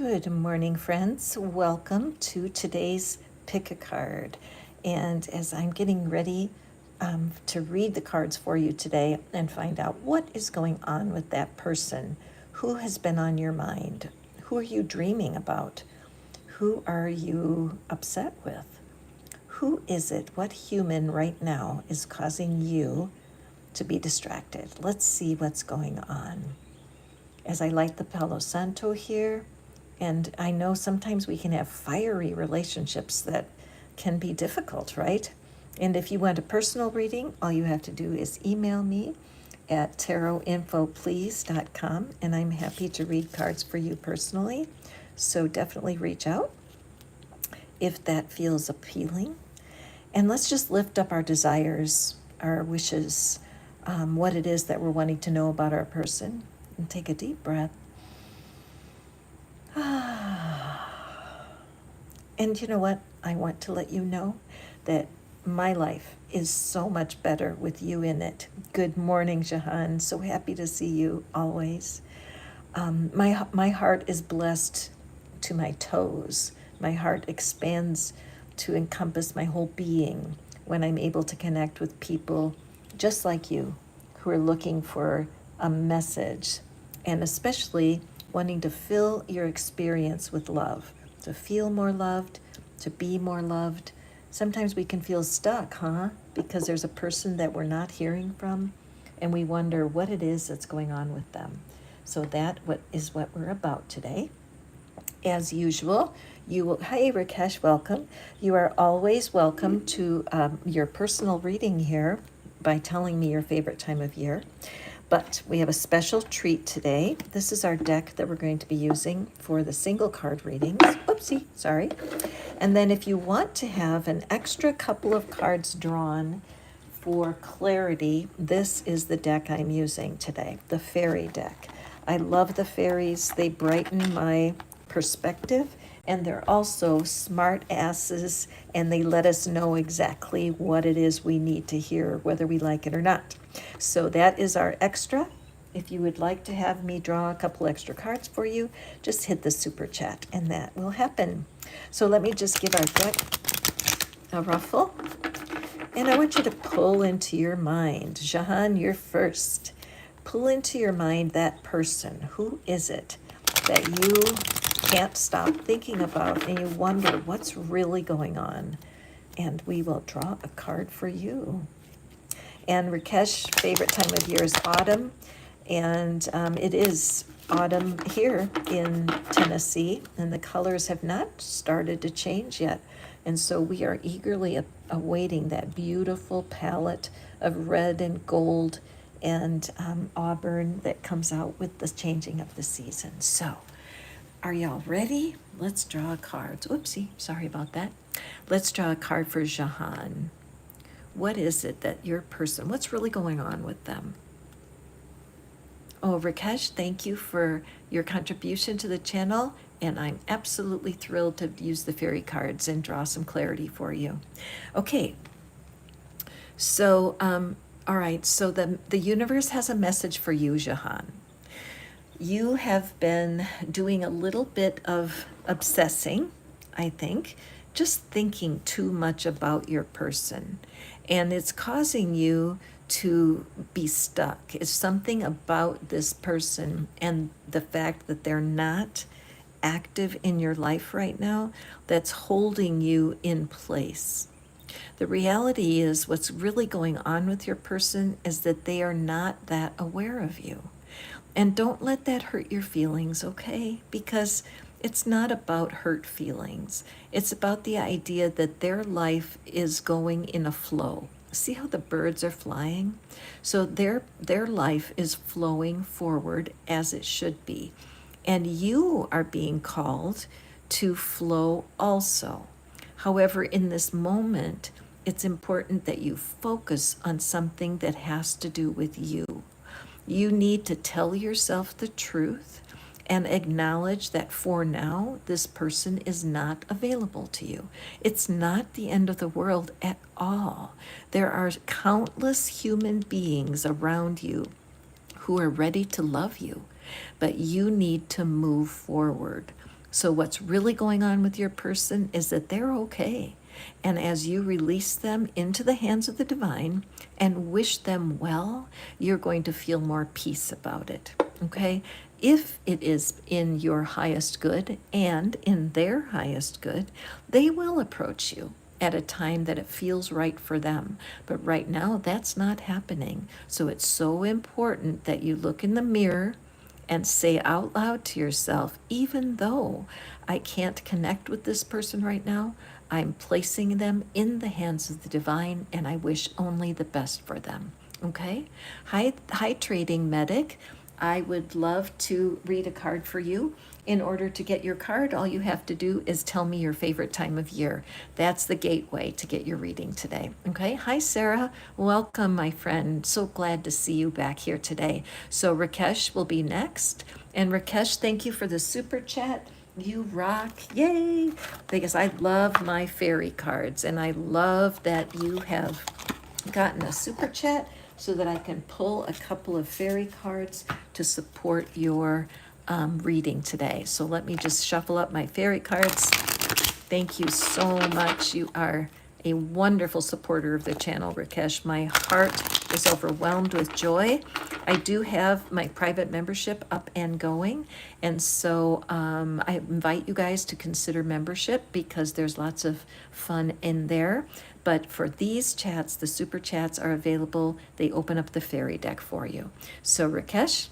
Good morning, friends. Welcome to today's Pick a Card. And as I'm getting ready to read the cards for you today and find out what is going on with that person, who has been on your mind, who are you dreaming about, who are you upset with, who is it, what human right now is causing you to be distracted? Let's see what's going on. As I light the Palo Santo here, and I know sometimes we can have fiery relationships that can be difficult, right? And if you want a personal reading, all you have to do is email me at tarotinfoplease.com, and I'm happy to read cards for you personally. So definitely reach out if that feels appealing. And let's just lift up our desires, our wishes, what it is that we're wanting to know about our person. And take a deep breath. And you know what? I want to let you know that my life is so much better with you in it. Good morning, Jahan. So happy to see you always. My heart is blessed to my toes. My heart expands to encompass my whole being when I'm able to connect with people just like you who are looking for a message, and especially wanting to fill your experience with love, to feel more loved, to be more loved. Sometimes we can feel stuck, because there's a person that we're not hearing from, and we wonder what it is that's going on with them. So that is what we're about today. As usual, hi Rakesh, welcome. You are always welcome to your personal reading here by telling me your favorite time of year. But we have a special treat today. This is our deck that we're going to be using for the single card readings. Oopsie, sorry. And then if you want to have an extra couple of cards drawn for clarity, this is the deck I'm using today, the fairy deck. I love the fairies. They brighten my perspective, and they're also smart asses, and they let us know exactly what it is we need to hear, whether we like it or not. So that is our extra. If you would like to have me draw a couple extra cards for you, just hit the super chat and that will happen. So let me just give our deck a ruffle. And I want you to pull into your mind. Jahan, you're first. Pull into your mind that person. Who is it that you can't stop thinking about and you wonder what's really going on? And we will draw a card for you. And Rakesh's favorite time of year is autumn, and it is autumn here in Tennessee, and the colors have not started to change yet. And so we are eagerly awaiting that beautiful palette of red and gold and auburn that comes out with the changing of the season. So are y'all ready? Let's draw cards. Oopsie, sorry about that. Let's draw a card for Jahan. What is it that your person, what's really going on with them? Oh, Rakesh, thank you for your contribution to the channel, and I'm absolutely thrilled to use the fairy cards and draw some clarity for you. Okay, so, all right, so the universe has a message for you, Jahan. You have been doing a little bit of obsessing, I think, just thinking too much about your person. And it's causing you to be stuck. It's something about this person and the fact that they're not active in your life right now that's holding you in place. The reality is what's really going on with your person is that they are not that aware of you. And don't let that hurt your feelings, okay? Because it's not about hurt feelings. It's about the idea that their life is going in a flow. See how the birds are flying? So their life is flowing forward as it should be. And you are being called to flow also. However, in this moment, it's important that you focus on something that has to do with you. You need to tell yourself the truth and acknowledge that for now, this person is not available to you. It's not the end of the world at all. There are countless human beings around you who are ready to love you, but you need to move forward. So what's really going on with your person is that they're okay. And as you release them into the hands of the divine and wish them well, you're going to feel more peace about it. Okay? If it is in your highest good and in their highest good, they will approach you at a time that it feels right for them. But right now, that's not happening. So it's so important that you look in the mirror and say out loud to yourself, even though I can't connect with this person right now, I'm placing them in the hands of the divine and I wish only the best for them. Okay? Hi trading medic. I would love to read a card for you. In order to get your card, all you have to do is tell me your favorite time of year. That's the gateway to get your reading today. Okay? Hi, Sarah. Welcome, my friend. So glad to see you back here today. So Rakesh will be next. And Rakesh, thank you for the super chat. You rock. Yay! Because I love my fairy cards, and I love that you have gotten a super chat so that I can pull a couple of fairy cards to support your reading today. So let me just shuffle up my fairy cards. Thank you so much. You are a wonderful supporter of the channel, Rakesh. My heart is overwhelmed with joy. I do have my private membership up and going, and so I invite you guys to consider membership because there's lots of fun in there. But for these chats, the super chats are available. They open up the fairy deck for you. So Rakesh,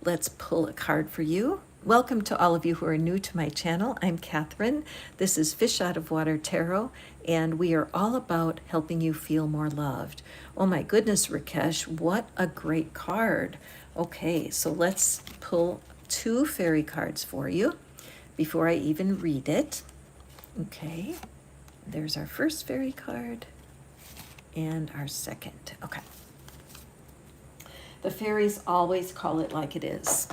let's pull a card for you. Welcome to all of you who are new to my channel. I'm Catherine. This is Fish Out of Water Tarot, and we are all about helping you feel more loved. Oh my goodness, Rakesh, what a great card. Okay, so let's pull 2 fairy cards for you before I even read it. Okay, there's our first fairy card and our second. Okay. The fairies always call it like it is.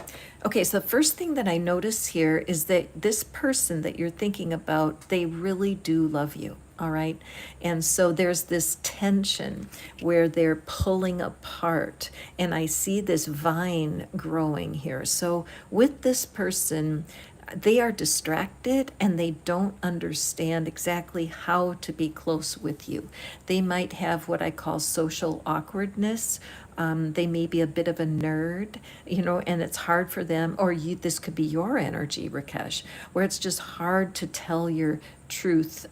Okay, so the first thing that I notice here is that this person that you're thinking about, they really do love you, all right? And so there's this tension where they're pulling apart, and I see this vine growing here. So with this person, they are distracted and they don't understand exactly how to be close with you. They might have what I call social awkwardness. They may be a bit of a nerd, and it's hard for them, or this could be your energy, Rakesh, where it's just hard to tell your truth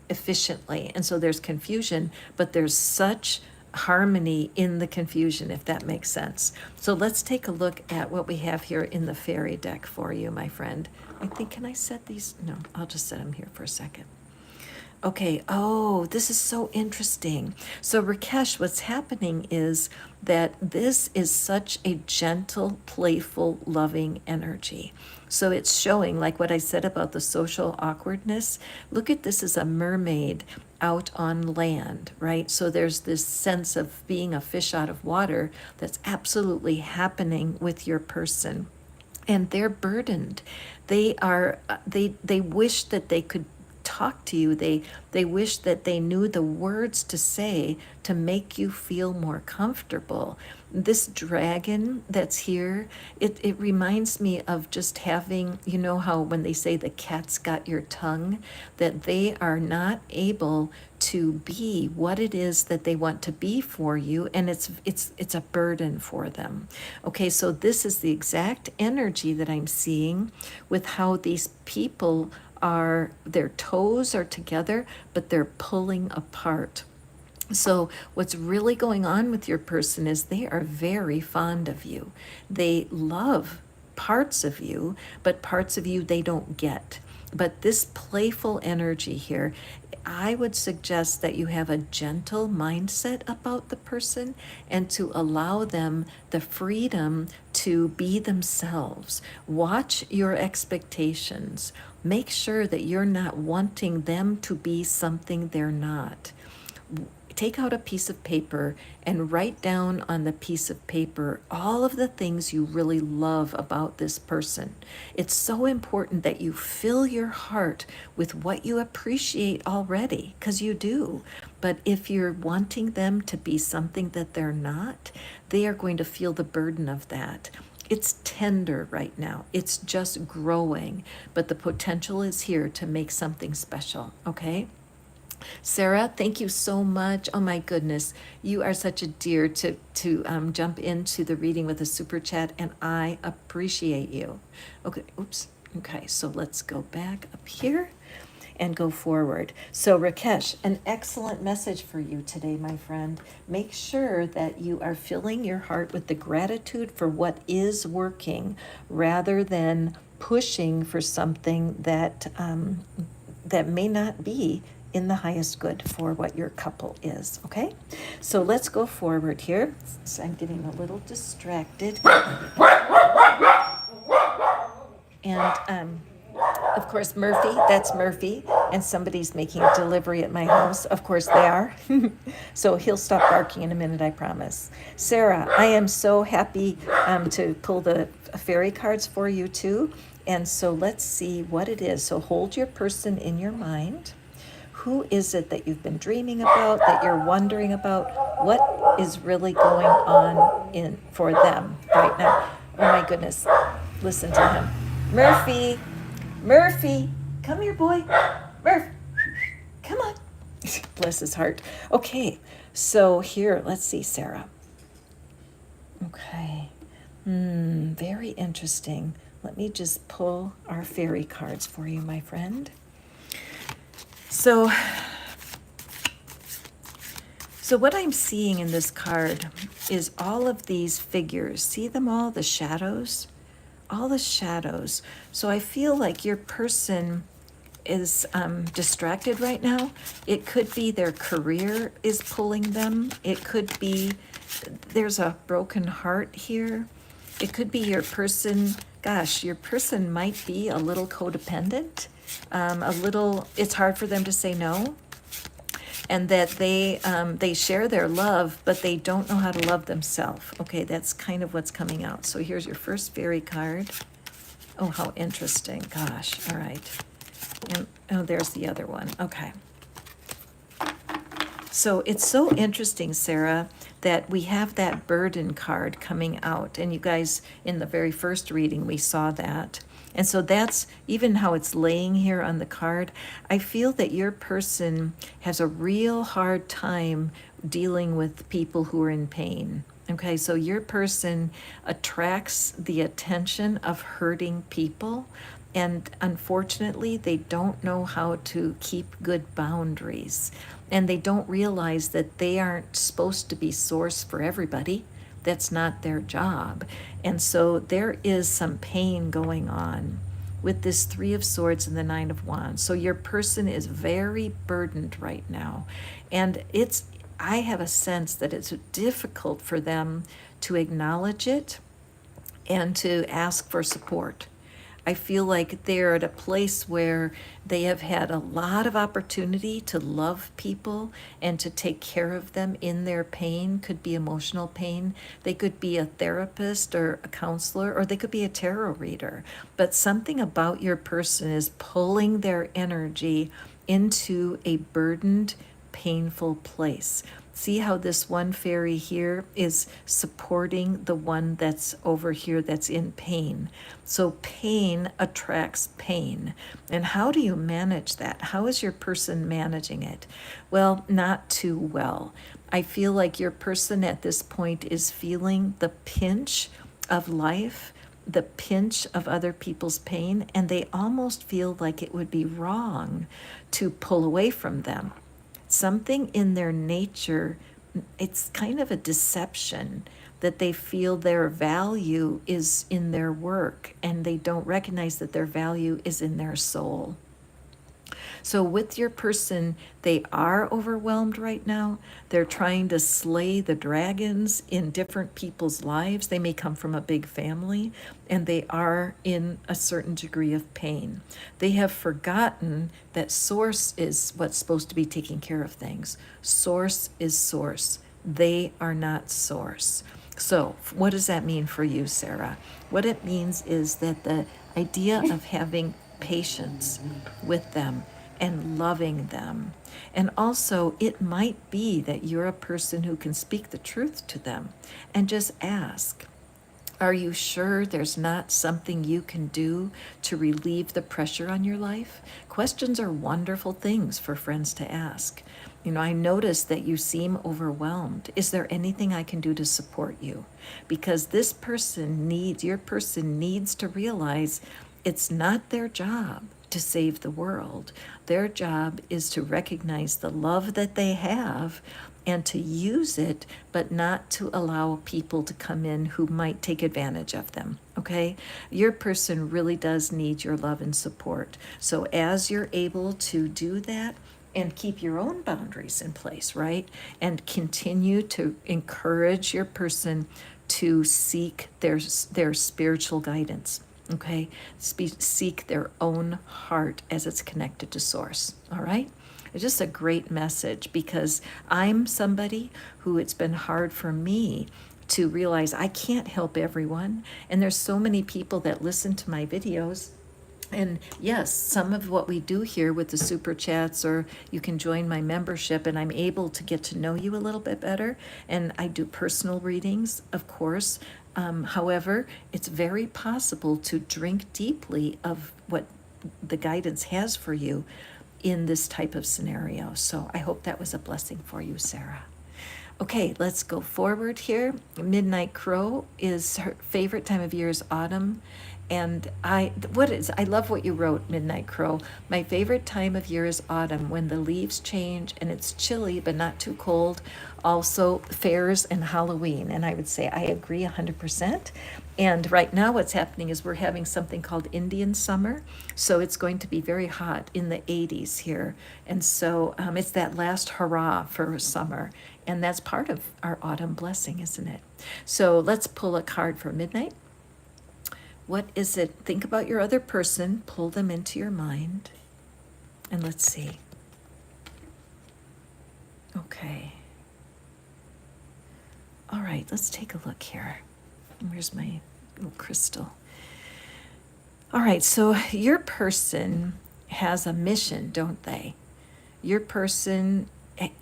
efficiently. And so there's confusion, but there's such harmony in the confusion, if that makes sense. So let's take a look at what we have here in the fairy deck for you, my friend. I think, can I set these? No, I'll just set them here for a second. Okay, oh, this is so interesting. So Rakesh, what's happening is that this is such a gentle, playful, loving energy. So it's showing, like what I said about the social awkwardness. Look at this as a mermaid out on land, right? So there's this sense of being a fish out of water that's absolutely happening with your person. And they're burdened. They wish that they could talk to you. They wish that they knew the words to say to make you feel more comfortable. This dragon that's here, it reminds me of just having, how when they say the cat's got your tongue, that they are not able to be what it is that they want to be for you, and it's a burden for them. Okay, so this is the exact energy that I'm seeing with how these people are, their toes are together, but they're pulling apart. So what's really going on with your person is they are very fond of you. They love parts of you, but parts of you they don't get. But this playful energy here, I would suggest that you have a gentle mindset about the person and to allow them the freedom to be themselves. Watch your expectations. Make sure that you're not wanting them to be something they're not. Take out a piece of paper and write down on the piece of paper all of the things you really love about this person. It's so important that you fill your heart with what you appreciate already, because you do. But if you're wanting them to be something that they're not, they are going to feel the burden of that. it's tender right now. It's just growing, but the potential is here to make something special, okay? Sarah, thank you so much. Oh my goodness, you are such a dear to jump into the reading with a super chat, and I appreciate you. Okay, oops. Okay, so let's go back up here and go forward. So Rakesh, an excellent message for you today, my friend. Make sure that you are filling your heart with the gratitude for what is working, rather than pushing for something that that may not be in the highest good for what your couple is, okay? So let's go forward here. So I'm getting a little distracted. And of course, Murphy, that's Murphy, and somebody's making a delivery at my house. Of course they are. So he'll stop barking in a minute, I promise. Sarah, I am so happy to pull the fairy cards for you too. And so let's see what it is. So hold your person in your mind. Who is it that you've been dreaming about, that you're wondering about? What is really going on in for them right now? Oh my goodness, listen to him. Murphy, Murphy, come here, boy. Murph, come on. Bless his heart. Okay, so here, let's see, Sarah. Okay, very interesting. Let me just pull our fairy cards for you, my friend. So what I'm seeing in this card is all of these figures. See them all, the shadows? All the shadows. So I feel like your person is distracted right now. It could be their career is pulling them. It could be there's a broken heart here. It could be your person, gosh, your person might be a little codependent. It's hard for them to say no. And that they share their love, but they don't know how to love themselves. Okay, that's kind of what's coming out. So here's your first fairy card. Oh, how interesting. Gosh, all right. And, oh, there's the other one. Okay. So it's so interesting, Sarah, that we have that burden card coming out. And you guys, in the very first reading, we saw that. And so that's even how it's laying here on the card. I feel that your person has a real hard time dealing with people who are in pain. Okay, so your person attracts the attention of hurting people. And unfortunately, they don't know how to keep good boundaries. And they don't realize that they aren't supposed to be source for everybody. That's not their job. And so there is some pain going on with this Three of Swords and the Nine of Wands. So your person is very burdened right now. And I have a sense that it's difficult for them to acknowledge it and to ask for support. I feel like they're at a place where they have had a lot of opportunity to love people and to take care of them in their pain. Could be emotional pain. They could be a therapist or a counselor, or they could be a tarot reader. But something about your person is pulling their energy into a burdened, painful place. See how this one fairy here is supporting the one that's over here that's in pain. So pain attracts pain. And how do you manage that? How is your person managing it? Well, not too well. I feel like your person at this point is feeling the pinch of life, the pinch of other people's pain, and they almost feel like it would be wrong to pull away from them. Something in their nature, it's kind of a deception that they feel their value is in their work, and they don't recognize that their value is in their soul. So with your person, they are overwhelmed right now. They're trying to slay the dragons in different people's lives. They may come from a big family, and they are in a certain degree of pain. They have forgotten that source is what's supposed to be taking care of things. Source is source. They are not source. So what does that mean for you, Sarah? What it means is that the idea of having patience with them and loving them. And also, it might be that you're a person who can speak the truth to them and just ask, Are you sure there's not something you can do to relieve the pressure on your life? Questions are wonderful things for friends to ask. I notice that you seem overwhelmed. Is there anything I can do to support you? Because your person needs to realize it's not their job to save the world. Their job is to recognize the love that they have and to use it, but not to allow people to come in who might take advantage of them. Okay? Your person really does need your love and support. So as you're able to do that, and keep your own boundaries in place, right? And continue to encourage your person to seek their spiritual guidance. Okay, seek their own heart as it's connected to source. All right. It's just a great message, because I'm somebody who it's been hard for me to realize I can't help everyone. And there's so many people that listen to my videos. And yes, some of what we do here with the super chats, or you can join my membership, and I'm able to get to know you a little bit better. And I do personal readings, of course. However, it's very possible to drink deeply of what the guidance has for you in this type of scenario. So I hope that was a blessing for you, Sarah. Okay, let's go forward here. Midnight Crow is her favorite time of year is autumn. And I love what you wrote, Midnight Crow. My favorite time of year is autumn, when the leaves change and it's chilly but not too cold. Also fairs and Halloween. And I would say I agree 100%. And right now what's happening is we're having something called Indian summer. So it's going to be very hot in the 80s here. And so it's that last hurrah for summer. And that's part of our autumn blessing, isn't it? So let's pull a card for midnight. What is it? Think about your other person, pull them into your mind, and let's see. Okay. All right, let's take a look here. Where's my little crystal? All right, so your person has a mission, don't they? Your person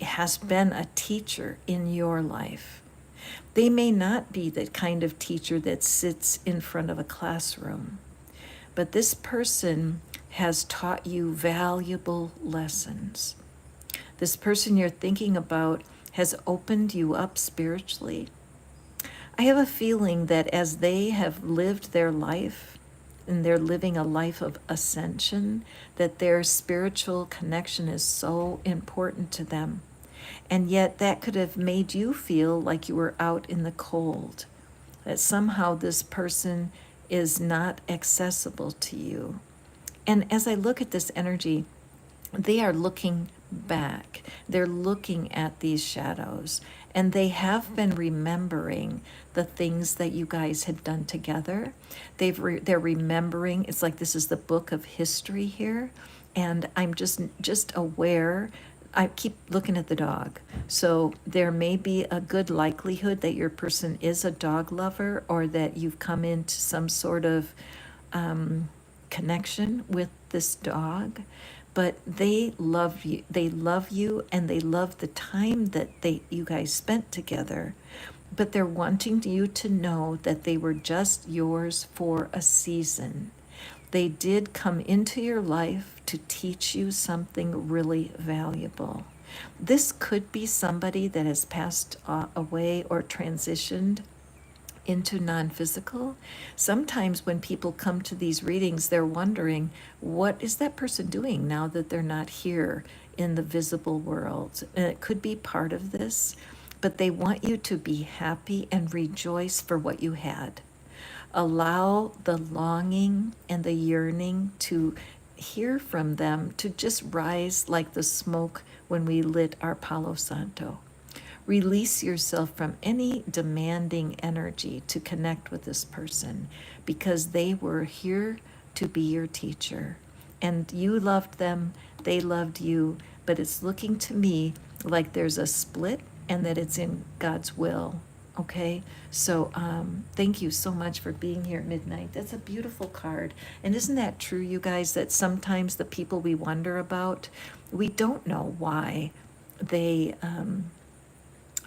has been a teacher in your life. They may not be the kind of teacher that sits in front of a classroom, but this person has taught you valuable lessons. This person you're thinking about has opened you up spiritually. I have a feeling that as they have lived their life, and they're living a life of ascension, that their spiritual connection is so important to them. And yet that could have made you feel like you were out in the cold, that somehow this person is not accessible to you. And as I look at this energy, they are looking back. They're looking at these shadows, and they have been remembering the things that you guys had done together. They're remembering. It's like this is the book of history here, and I'm just aware. I keep looking at the dog. So there may be a good likelihood that your person is a dog lover, or that you've come into some sort of connection with this dog. But they love you. They love you, and they love the time that you guys spent together. But they're wanting you to know that they were just yours for a season. They did come into your life to teach you something really valuable. This could be somebody that has passed away or transitioned into non-physical. Sometimes when people come to these readings, they're wondering, what is that person doing now that they're not here in the visible world? And it could be part of this, but they want you to be happy and rejoice for what you had. Allow the longing and the yearning to hear from them to just rise like the smoke when we lit our Palo Santo. Release yourself from any demanding energy to connect with this person, because they were here to be your teacher. And you loved them, they loved you, but it's looking to me like there's a split, and that it's in God's will. Okay, so thank you so much for being here at midnight. That's a beautiful card. And isn't that true, you guys, that sometimes the people we wonder about, we don't know why they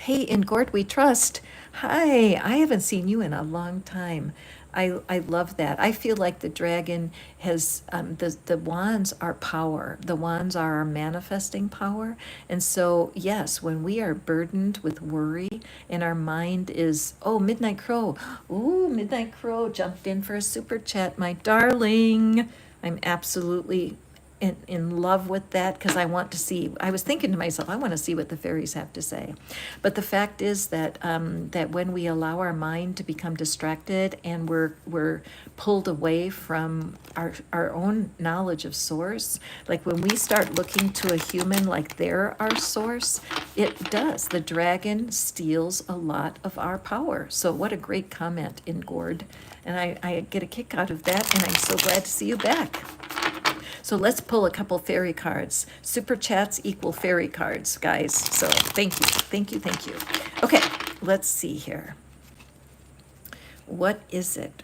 Hey, in Gord We Trust. Hi, I haven't seen you in a long time. I love that. I feel like the dragon has the wands are power. The wands are our manifesting power. And so, yes, when we are burdened with worry and our mind is, oh, Midnight Crow. Ooh, Midnight Crow jumped in for a super chat, my darling. I'm absolutely in love with that because I want to see. I was thinking to myself, I want to see what the fairies have to say. But the fact is that that when we allow our mind to become distracted and we're pulled away from our own knowledge of source, like when we start looking to a human like they're our source, it does. The dragon steals a lot of our power. So what a great comment in Gord. And I get a kick out of that, and I'm so glad to see you back. So let's pull a couple fairy cards. Super chats equal fairy cards, guys. So thank you, thank you, thank you. Okay, let's see here. What is it?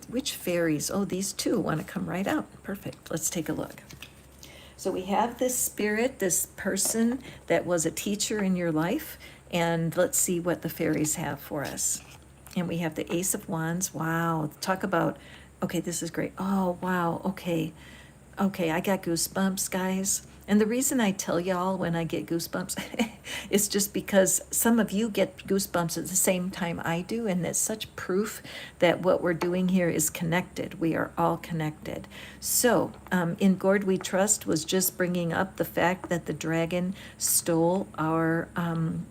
Which fairies? Oh, these two want to come right out. Perfect. Let's take a look. So we have this spirit, this person that was a teacher in your life, and let's see what the fairies have for us. And we have the Ace of Wands. Wow, talk about, okay, this is great. Oh, wow, okay. Okay, I got goosebumps, guys. And the reason I tell y'all when I get goosebumps is just because some of you get goosebumps at the same time I do, and it's such proof that what we're doing here is connected. We are all connected. So, in Gord We Trust was just bringing up the fact that the dragon stole our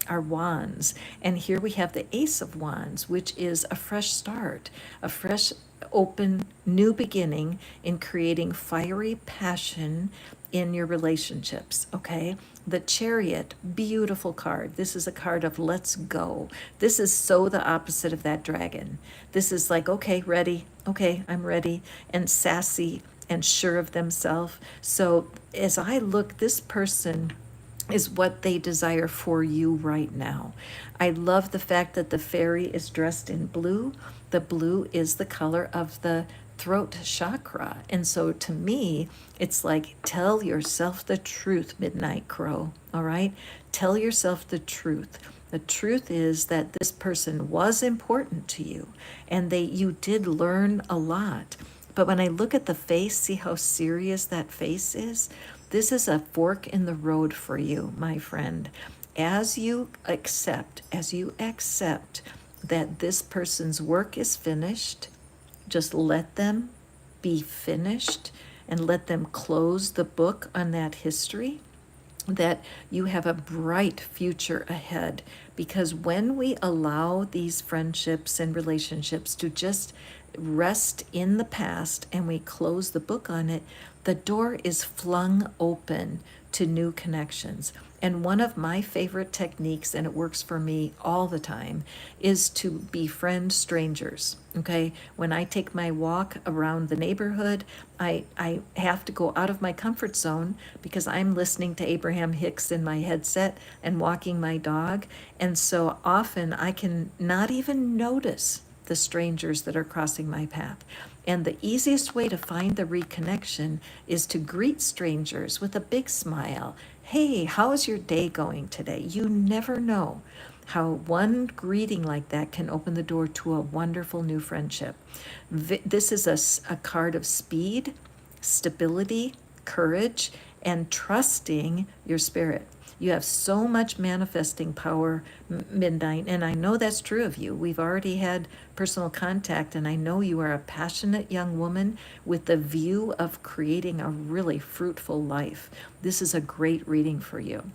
wands, and here we have the Ace of Wands, which is a fresh start, a fresh open new beginning in creating fiery passion in your relationships. Okay, the Chariot, beautiful card. This is a card of let's go. This is so the opposite of that dragon. This is like, okay, ready, okay, I'm ready, and sassy and sure of themselves. So as I look, this person is what they desire for you right now. I love the fact that the fairy is dressed in blue. The blue is the color of the throat chakra. And so to me, it's like, tell yourself the truth, Midnight Crow. All right? Tell yourself the truth. The truth is that this person was important to you, and you did learn a lot. But when I look at the face, see how serious that face is? This is a fork in the road for you, my friend. As you accept that this person's work is finished, just let them be finished and let them close the book on that history, that you have a bright future ahead. Because when we allow these friendships and relationships to just rest in the past and we close the book on it, the door is flung open to new connections. And one of my favorite techniques, and it works for me all the time, is to befriend strangers. Okay, when I take my walk around the neighborhood, I have to go out of my comfort zone because I'm listening to Abraham Hicks in my headset and walking my dog. And so often I can not even notice the strangers that are crossing my path. And the easiest way to find the reconnection is to greet strangers with a big smile. Hey, how's your day going today? You never know how one greeting like that can open the door to a wonderful new friendship. This is a card of speed, stability, courage, and trusting your spirit. You have so much manifesting power, Midnight, and I know that's true of you. We've already had personal contact, and I know you are a passionate young woman with the view of creating a really fruitful life. This is a great reading for you.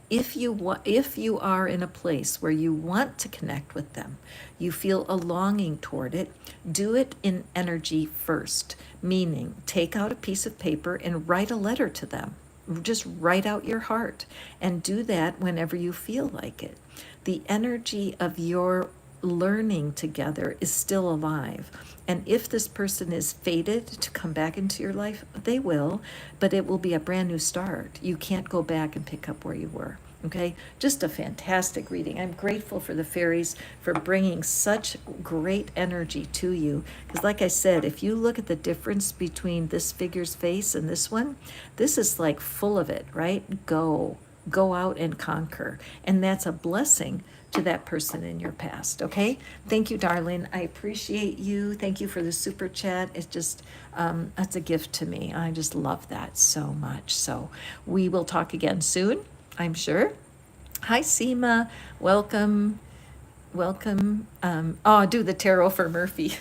If you are in a place where you want to connect with them, you feel a longing toward it, do it in energy first, meaning take out a piece of paper and write a letter to them. Just write out your heart, and do that whenever you feel like it. The energy of your learning together is still alive. And if this person is fated to come back into your life, they will, but it will be a brand new start. You can't go back and pick up where you were. Okay, just a fantastic reading. I'm grateful for the fairies for bringing such great energy to you. Because like I said, if you look at the difference between this figure's face and this one, this is like full of it, right? Go, go out and conquer. And that's a blessing to that person in your past. Okay. Thank you, darling. I appreciate you. Thank you for the super chat. It's just, that's a gift to me. I just love that so much. So we will talk again soon, I'm sure. Hi, Seema. Welcome. Welcome. Oh, do the tarot for Murphy.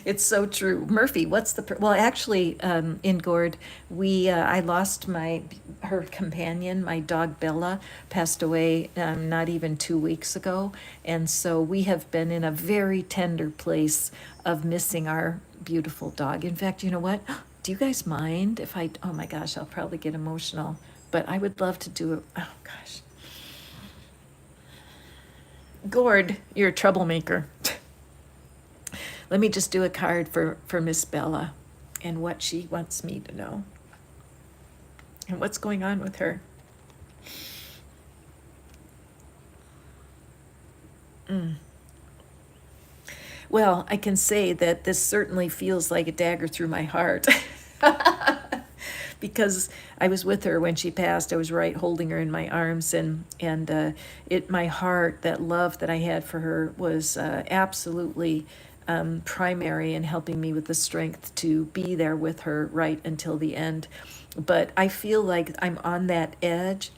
It's so true. Murphy, what's well, actually, in Gord, I lost her companion, my dog Bella, passed away not even 2 weeks ago. And so we have been in a very tender place of missing our beautiful dog. In fact, you know what? Do you guys mind if oh my gosh, I'll probably get emotional, but I would love to do it. Oh gosh. Gord, you're a troublemaker. Let me just do a card for Miss Bella and what she wants me to know and what's going on with her. Well, I can say that this certainly feels like a dagger through my heart. Because I was with her when she passed. I was right holding her in my arms, and my heart, that love that I had for her was absolutely primary in helping me with the strength to be there with her right until the end. But I feel like I'm on that edge,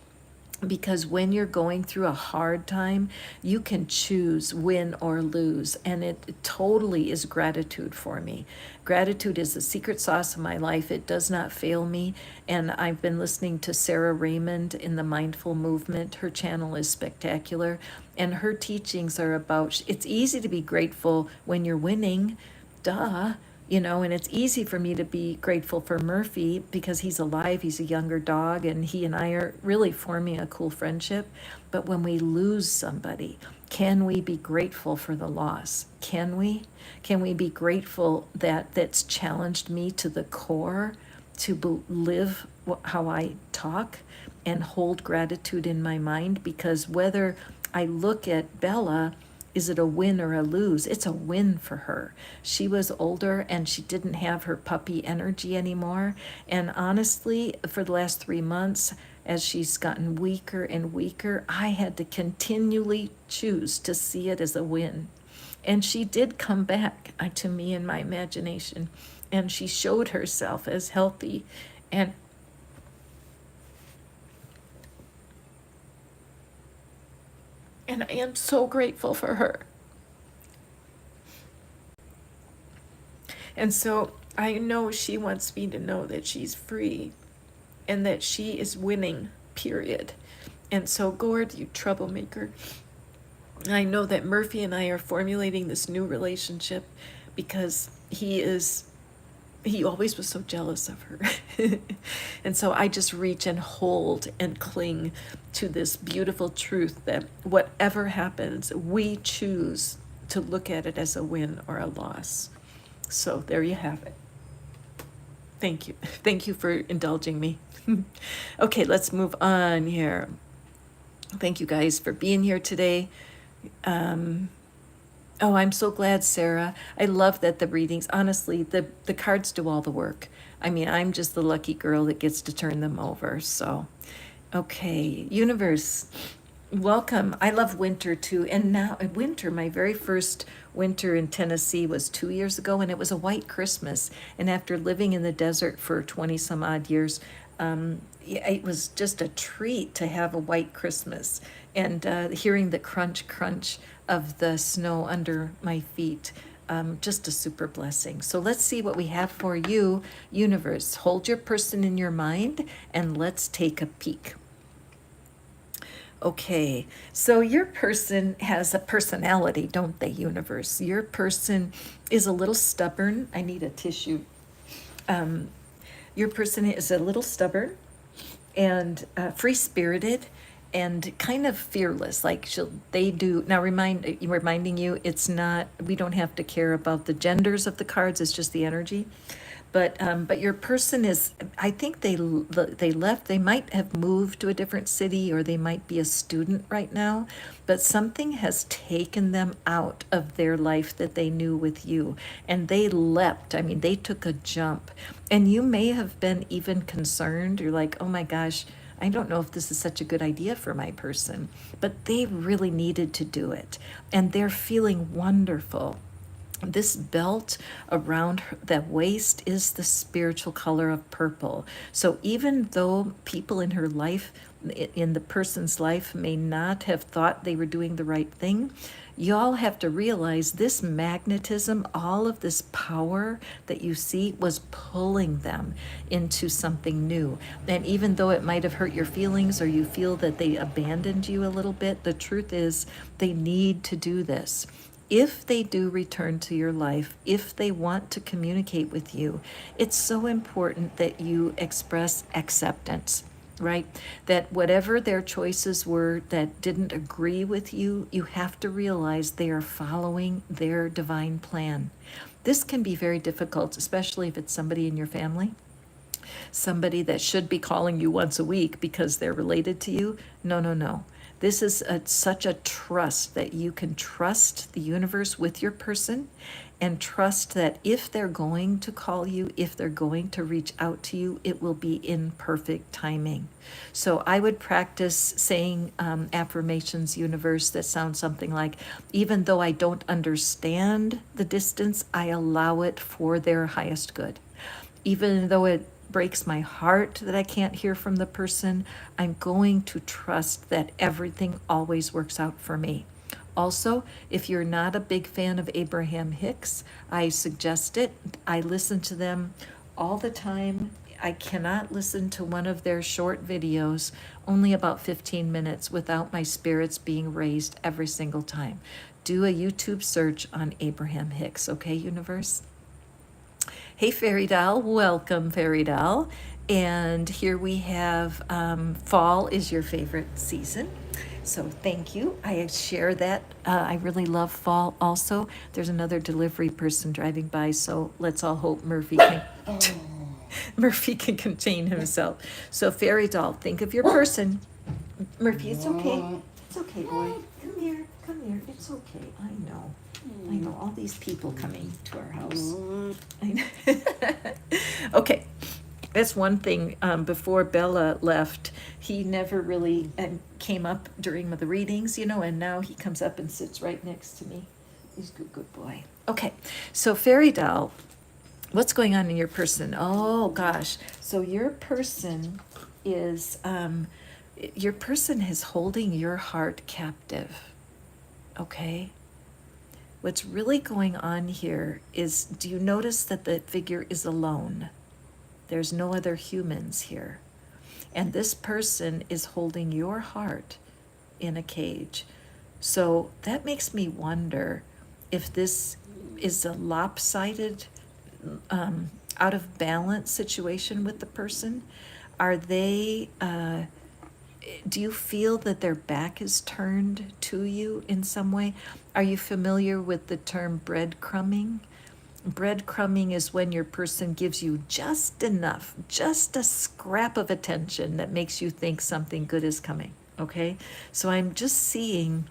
because when you're going through a hard time, you can choose win or lose. And it totally is gratitude for me. Gratitude is the secret sauce of my life. It does not fail me. And I've been listening to Sarah Raymond in the Mindful Movement. Her channel is spectacular. And her teachings are about, it's easy to be grateful when you're winning. Duh. And it's easy for me to be grateful for Murphy because he's alive, he's a younger dog, and he and I are really forming a cool friendship. But when we lose somebody, can we be grateful for the loss? Can we? Can we be grateful that that's challenged me to the core to live how I talk and hold gratitude in my mind? Because whether I look at Bella, is it a win or a lose? It's a win for her. She was older and she didn't have her puppy energy anymore. And honestly, for the last 3 months, as she's gotten weaker and weaker, I had to continually choose to see it as a win. And she did come back to me in my imagination. And she showed herself as healthy. And I am so grateful for her. And so I know she wants me to know that she's free and that she is winning, period. And so, Gord, you troublemaker, I know that Murphy and I are formulating this new relationship because he always was so jealous of her. And so I just reach and hold and cling to this beautiful truth that whatever happens, we choose to look at it as a win or a loss. So there you have it. Thank you. Thank you for indulging me. Okay, let's move on here. Thank you guys for being here today. Oh, I'm so glad, Sarah. I love that the readings, honestly, the cards do all the work. I mean, I'm just the lucky girl that gets to turn them over. So, okay, universe, welcome. I love winter too. And now, winter, my very first winter in Tennessee was 2 years ago, and it was a white Christmas. And after living in the desert for 20 some odd years, it was just a treat to have a white Christmas. And hearing the crunch, crunch of the snow under my feet, just a super blessing. So let's see what we have for you, universe. Hold your person in your mind and let's take a peek. Okay, so your person has a personality, don't they, universe? Your person is a little stubborn. I need a tissue. Your person is a little stubborn and free-spirited and kind of fearless. Like they do now. Reminding you, it's not. We don't have to care about the genders of the cards. It's just the energy. But your person is. I think they left. They might have moved to a different city, or they might be a student right now. But something has taken them out of their life that they knew with you, and they leapt. I mean, they took a jump, and you may have been even concerned. You're like, oh my gosh. I don't know if this is such a good idea for my person, but they really needed to do it. And they're feeling wonderful. This belt around that waist is the spiritual color of purple. So even though people in her life, in the person's life, may not have thought they were doing the right thing, y'all have to realize this magnetism, all of this power that you see, was pulling them into something new. And even though it might have hurt your feelings or you feel that they abandoned you a little bit, the truth is they need to do this. If they do return to your life, if they want to communicate with you, it's so important that you express acceptance, right? That whatever their choices were that didn't agree with you, you have to realize they are following their divine plan. This can be very difficult, especially if it's somebody in your family, somebody that should be calling you once a week because they're related to you. No, no, no. This is such a trust that you can trust the universe with your person, and trust that if they're going to call you, if they're going to reach out to you, it will be in perfect timing. So I would practice saying affirmations, universe, that sound something like, even though I don't understand the distance, I allow it for their highest good. Even though it breaks my heart that I can't hear from the person, I'm going to trust that everything always works out for me. Also, if you're not a big fan of Abraham Hicks, I suggest it. I listen to them all the time. I cannot listen to one of their short videos, only about 15 minutes, without my spirits being raised every single time. Do a YouTube search on Abraham Hicks, okay, universe? Hey, Fairy Doll. Welcome, Fairy Doll. And here we have fall is your favorite season. So thank you. I share that. I really love fall also. There's another delivery person driving by, so let's all hope Murphy can, Murphy can contain himself. So Fairy Doll, think of your person. Murphy, it's okay. It's okay, boy. Come here. Come here. It's okay. I know. I know, all these people coming to our house. I know. Okay, that's one thing. Before Bella left, he never really came up during the readings, and now he comes up and sits right next to me. He's a good boy. Okay, so Fairy Doll, what's going on in your person? Oh gosh, so your person is holding your heart captive. Okay. What's really going on here is, do you notice that the figure is alone? There's no other humans here. And this person is holding your heart in a cage. So that makes me wonder if this is a lopsided, out of balance situation with the person. Are they, do you feel that their back is turned to you in some way? Are you familiar with the term breadcrumbing? Breadcrumbing is when your person gives you just enough, just a scrap of attention that makes you think something good is coming, okay? So I'm just seeing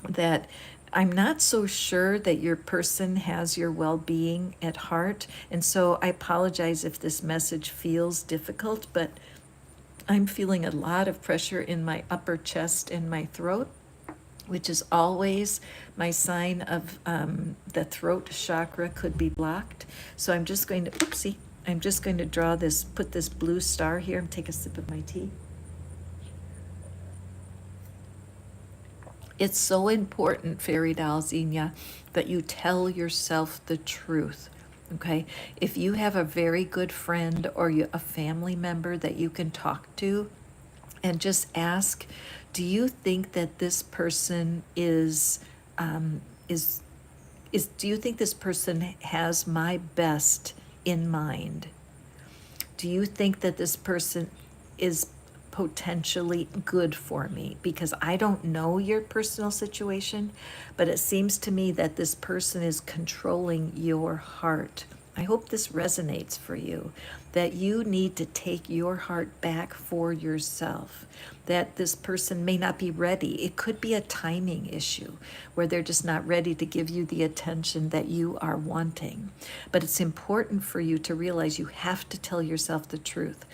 that I'm not so sure that your person has your well-being at heart, and so I apologize if this message feels difficult, but I'm feeling a lot of pressure in my upper chest and my throat, which is always my sign of the throat chakra could be blocked. So I'm just going to, I'm just going to draw this, put this blue star here and take a sip of my tea. It's so important, Fairy Doll Xenia, that you tell yourself the truth. Okay, if you have a very good friend or a family member that you can talk to and just ask, do you think that this person do you think this person has my best in mind? Do you think that this person is potentially good for me? Because I don't know your personal situation, but it seems to me that this person is controlling your heart. I hope this resonates for you, that you need to take your heart back for yourself, that this person may not be ready. It could be a timing issue where they're just not ready to give you the attention that you are wanting. But it's important for you to realize you have to tell yourself the truth.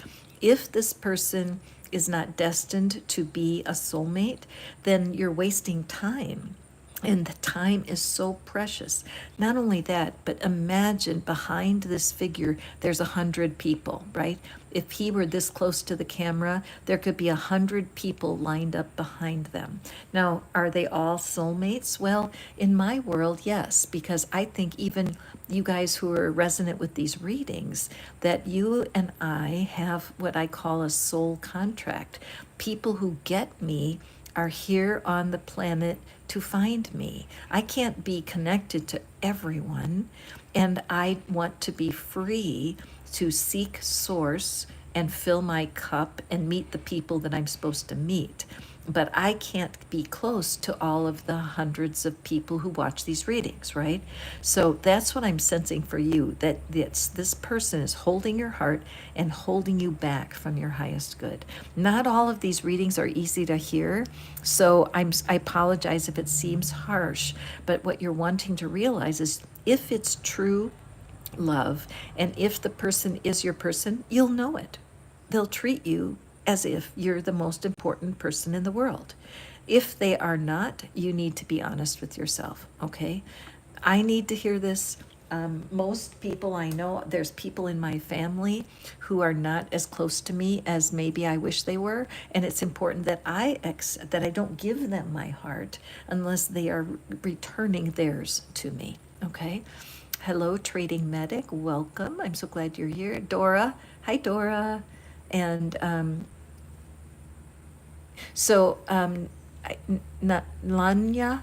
If this person is not destined to be a soulmate, then you're wasting time. And the time is so precious. Not only that, but imagine behind this figure, there's 100 people, right? If he were this close to the camera, there could be 100 people lined up behind them. Now, are they all soulmates? Well, in my world, yes, because I think even you guys who are resonant with these readings, that you and I have what I call a soul contract. People who get me are here on the planet to find me. I can't be connected to everyone, and I want to be free to seek source and fill my cup and meet the people that I'm supposed to meet. But I can't be close to all of the hundreds of people who watch these readings, right? So that's what I'm sensing for you, that this person is holding your heart and holding you back from your highest good. Not all of these readings are easy to hear, so I apologize if it seems harsh, but what you're wanting to realize is if it's true love, and if the person is your person, you'll know it. They'll treat you as if you're the most important person in the world. If they are not, you need to be honest with yourself, okay? I need to hear this. Most people I know, there's people in my family who are not as close to me as maybe I wish they were, and it's important that that I don't give them my heart unless they are returning theirs to me, okay? Hello, Trading Medic, welcome. I'm so glad you're here. Dora, hi Dora. And Lanya,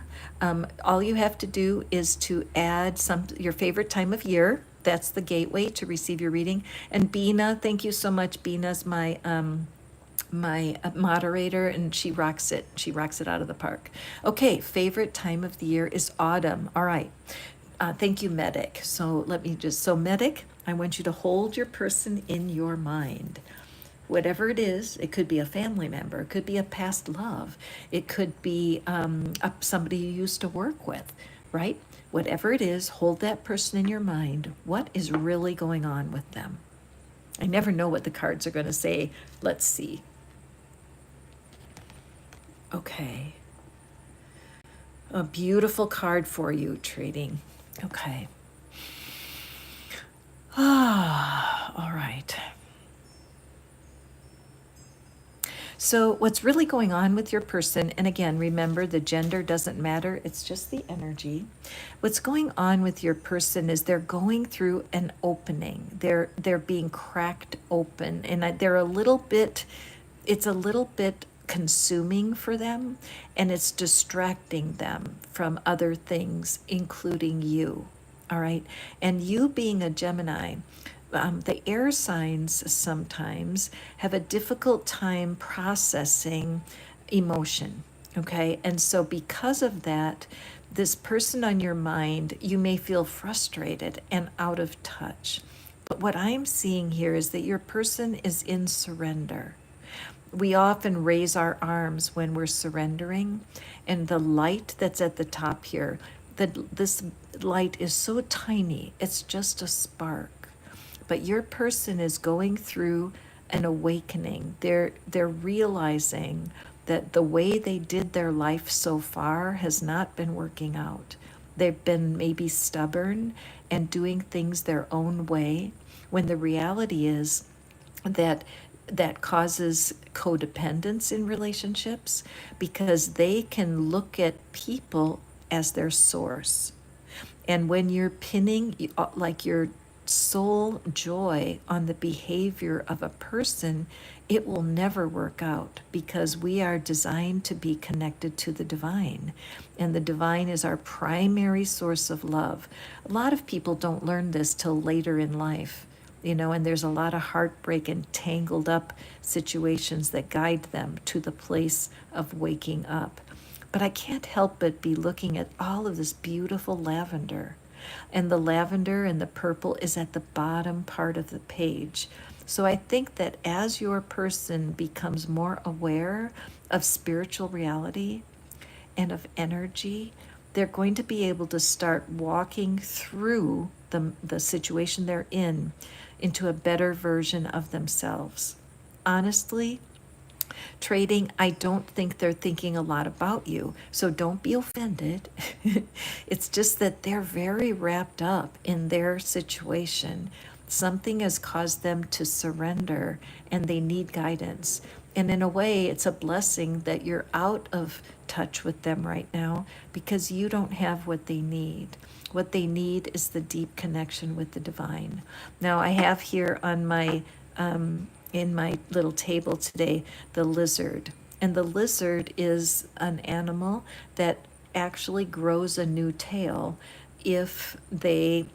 all you have to do is to add your favorite time of year. That's the gateway to receive your reading. And Bina, thank you so much. Bina's my moderator, and she rocks it. She rocks it out of the park. Okay, favorite time of the year is autumn. All right. Thank you, Medic. So Medic, I want you to hold your person in your mind. Whatever it is, it could be a family member, it could be a past love, it could be somebody you used to work with, right? Whatever it is, hold that person in your mind. What is really going on with them? I never know what the cards are going to say. Let's see. Okay. A beautiful card for you, Trading. Okay. All right. So what's really going on with your person, and again, remember the gender doesn't matter, it's just the energy. What's going on with your person is they're going through an opening. They're being cracked open, and it's a little bit consuming for them, and it's distracting them from other things, including you. All right. And you being a Gemini, the air signs sometimes have a difficult time processing emotion. Okay. And so because of that, this person on your mind, you may feel frustrated and out of touch. But what I'm seeing here is that your person is in surrender. We often raise our arms when we're surrendering, and the light that's at the top here, this light is so tiny, it's just a spark. But your person is going through an awakening. They're realizing that the way they did their life so far has not been working out. They've been maybe stubborn and doing things their own way, when the reality is that causes codependence in relationships, because they can look at people as their source. And when you're pinning like your soul joy on the behavior of a person, it will never work out, because we are designed to be connected to the divine. And the divine is our primary source of love. A lot of people don't learn this till later in life. And there's a lot of heartbreak and tangled up situations that guide them to the place of waking up. But I can't help but be looking at all of this beautiful lavender. And the lavender and the purple is at the bottom part of the page. So I think that as your person becomes more aware of spiritual reality and of energy, they're going to be able to start walking through the situation they're in into a better version of themselves. Honestly, Trading, I don't think they're thinking a lot about you, so don't be offended. It's just that they're very wrapped up in their situation. Something has caused them to surrender and they need guidance. And in a way, it's a blessing that you're out of touch with them right now because you don't have what they need. What they need is the deep connection with the divine. Now, I have here on my in my little table today the lizard. And the lizard is an animal that actually grows a new tail if they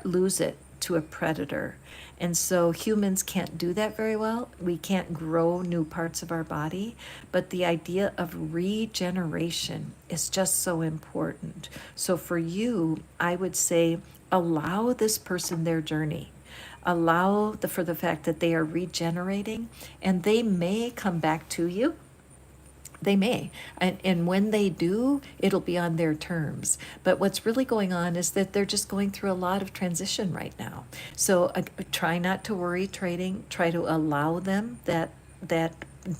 lose it to a predator. And so humans can't do that very well. We can't grow new parts of our body, but the idea of regeneration is just so important. So for you, I would say allow this person their journey. Allow for the fact that they are regenerating and they may come back to you. They may. And when they do, it'll be on their terms. But what's really going on is that they're just going through a lot of transition right now. So try not to worry trading. Try to allow them that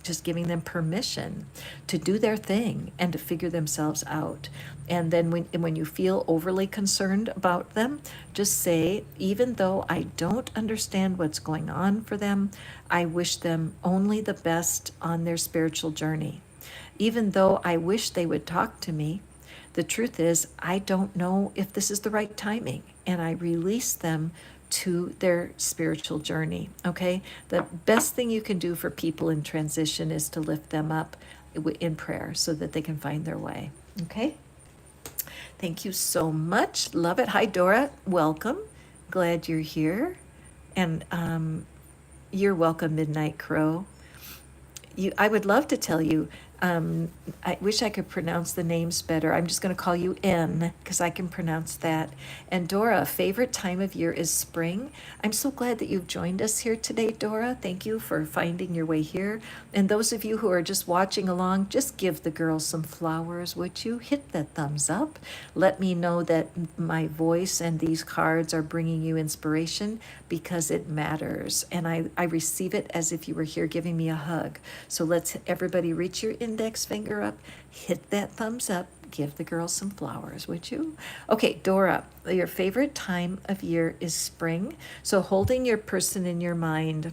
just giving them permission to do their thing and to figure themselves out. And then when you feel overly concerned about them, just say, even though I don't understand what's going on for them, I wish them only the best on their spiritual journey. Even though I wish they would talk to me, the truth is I don't know if this is the right timing, and I release them to their spiritual journey, okay? The best thing you can do for people in transition is to lift them up in prayer so that they can find their way, okay? Thank you so much. Love it. Hi, Dora. Welcome. Glad you're here. And you're welcome, Midnight Crow. I would love to tell you, I wish I could pronounce the names better. I'm just going to call you N because I can pronounce that. And Dora, favorite time of year is spring. I'm so glad that you've joined us here today, Dora. Thank you for finding your way here. And those of you who are just watching along, just give the girls some flowers, would you? Hit that thumbs up. Let me know that my voice and these cards are bringing you inspiration because it matters. And I receive it as if you were here giving me a hug. So let's everybody reach your index finger up, hit that thumbs up, give the girls some flowers, would you? Okay, Dora, your favorite time of year is spring. So holding your person in your mind.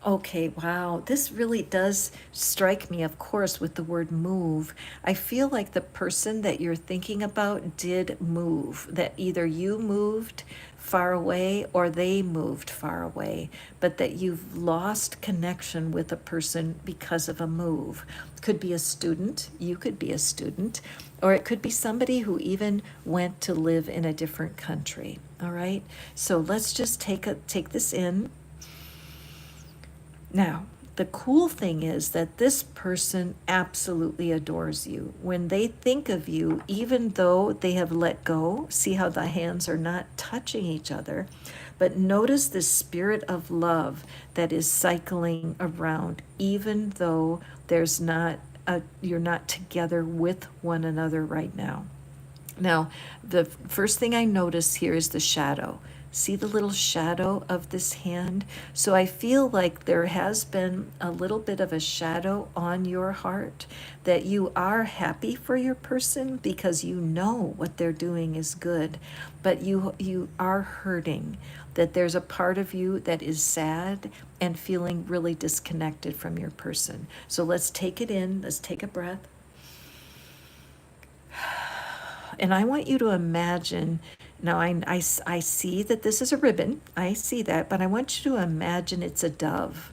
Okay, wow, this really does strike me, of course, with the word move. I feel like the person that you're thinking about did move, that either you moved far away or they moved far away, but that you've lost connection with a person because of a move. Could be a student, you could be a student, or it could be somebody who even went to live in a different country. All right, so let's just take this in. Now, the cool thing is that this person absolutely adores you. When they think of you, even though they have let go, see how the hands are not touching each other, but notice the spirit of love that is cycling around, even though you're not together with one another right now. Now, the first thing I notice here is the shadow. See the little shadow of this hand? So I feel like there has been a little bit of a shadow on your heart, that you are happy for your person because you know what they're doing is good, but you are hurting, that there's a part of you that is sad and feeling really disconnected from your person. So let's take it in, let's take a breath. And I want you to imagine, now I see that this is a ribbon, I see that, but I want you to imagine it's a dove.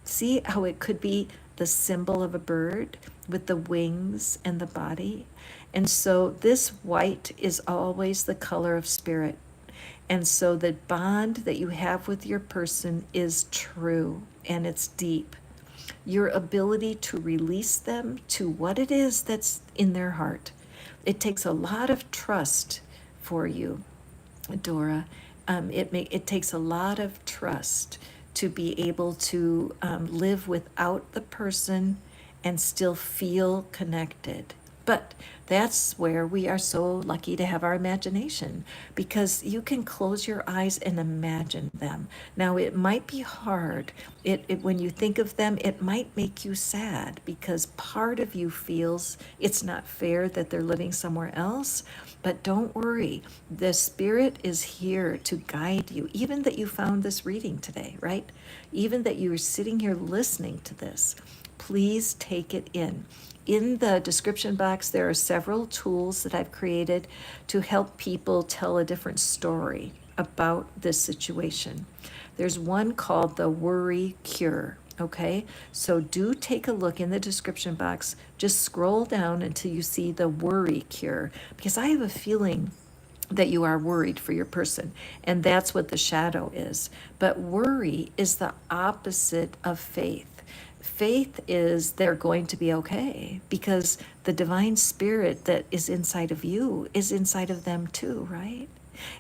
See how it could be the symbol of a bird with the wings and the body? And so this white is always the color of spirit. And so the bond that you have with your person is true and it's deep. Your ability to release them to what it is that's in their heart. It takes a lot of trust for you, Dora. It takes a lot of trust to be able to live without the person and still feel connected. But that's where we are so lucky to have our imagination, because you can close your eyes and imagine them. Now, it might be hard. When you think of them, it might make you sad, because part of you feels it's not fair that they're living somewhere else. But don't worry, the Spirit is here to guide you. Even that you found this reading today, right? Even that you are sitting here listening to this, please take it in. In the description box, there are several tools that I've created to help people tell a different story about this situation. There's one called the Worry Cure. Okay, so do take a look in the description box. Just scroll down until you see the Worry Cure, because I have a feeling that you are worried for your person, and that's what the shadow is. But worry is the opposite of faith. Faith is they're going to be okay, because the divine spirit that is inside of you is inside of them too, right?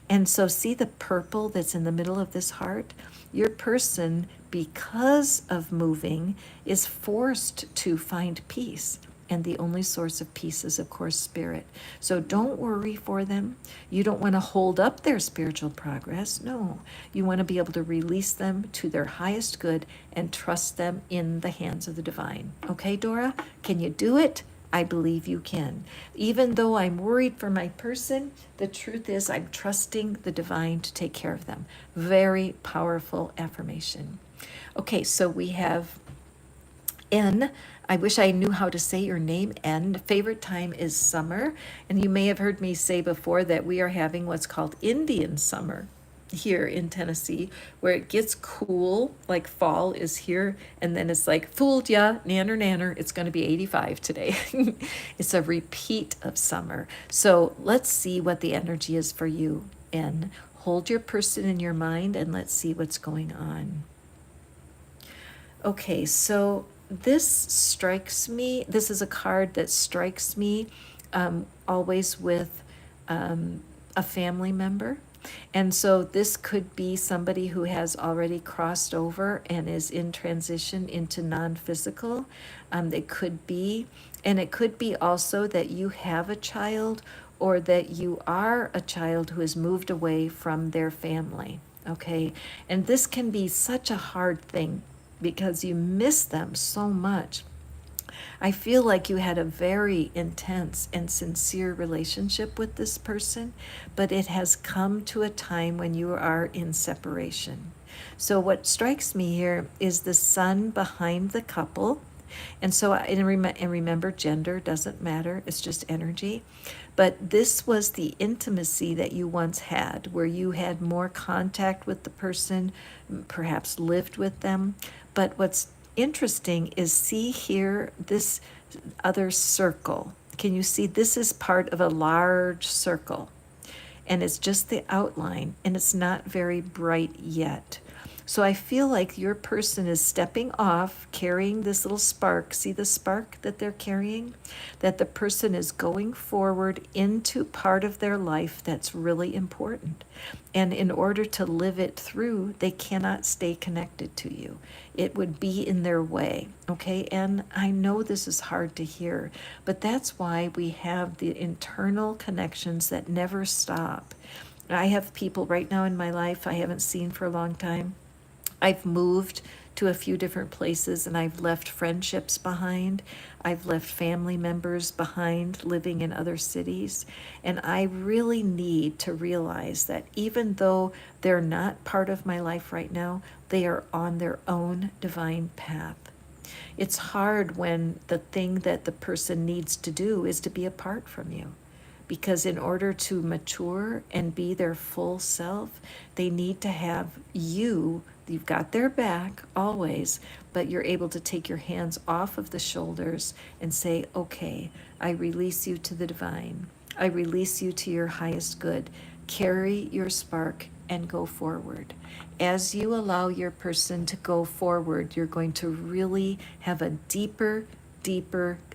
And so see the purple that's in the middle of this heart? Your person, because of moving, is forced to find peace. And the only source of peace is, of course, spirit. So don't worry for them. You don't want to hold up their spiritual progress. No, you want to be able to release them to their highest good and trust them in the hands of the divine. Okay, Dora, can you do it? I believe you can. Even though I'm worried for my person, the truth is I'm trusting the divine to take care of them. Very powerful affirmation. Okay, so we have N. I wish I knew how to say your name, N. Favorite time is summer. And you may have heard me say before that we are having what's called Indian summer here in Tennessee, where it gets cool, like fall is here, and then it's like, fooled ya, nanner nanner, it's going to be 85 today. It's a repeat of summer. So let's see what the energy is for you, N. Hold your person in your mind and let's see what's going on. Okay, so this strikes me, this is a card that strikes me always with a family member. And so this could be somebody who has already crossed over and is in transition into non-physical. It could be, and it could be also that you have a child, or that you are a child who has moved away from their family. Okay, and this can be such a hard thing because you miss them so much. I feel like you had a very intense and sincere relationship with this person, but it has come to a time when you are in separation. So what strikes me here is the sun behind the couple. And so, and remember, gender doesn't matter, it's just energy. But this was the intimacy that you once had, where you had more contact with the person, perhaps lived with them. But what's interesting is, see here, this other circle. Can you see this is part of a large circle? And it's just the outline, and it's not very bright yet. So I feel like your person is stepping off, carrying this little spark. See the spark that they're carrying? That the person is going forward into part of their life that's really important. And in order to live it through, they cannot stay connected to you. It would be in their way, okay? And I know this is hard to hear, but that's why we have the internal connections that never stop. I have people right now in my life I haven't seen for a long time. I've moved to a few different places, and I've left friendships behind. I've left family members behind living in other cities. And I really need to realize that even though they're not part of my life right now, they are on their own divine path. It's hard when the thing that the person needs to do is to be apart from you. Because in order to mature and be their full self, they need to have you. You've got their back always, but you're able to take your hands off of the shoulders and say, okay, I release you to the divine. I release you to your highest good. Carry your spark and go forward. As you allow your person to go forward, you're going to really have a deeper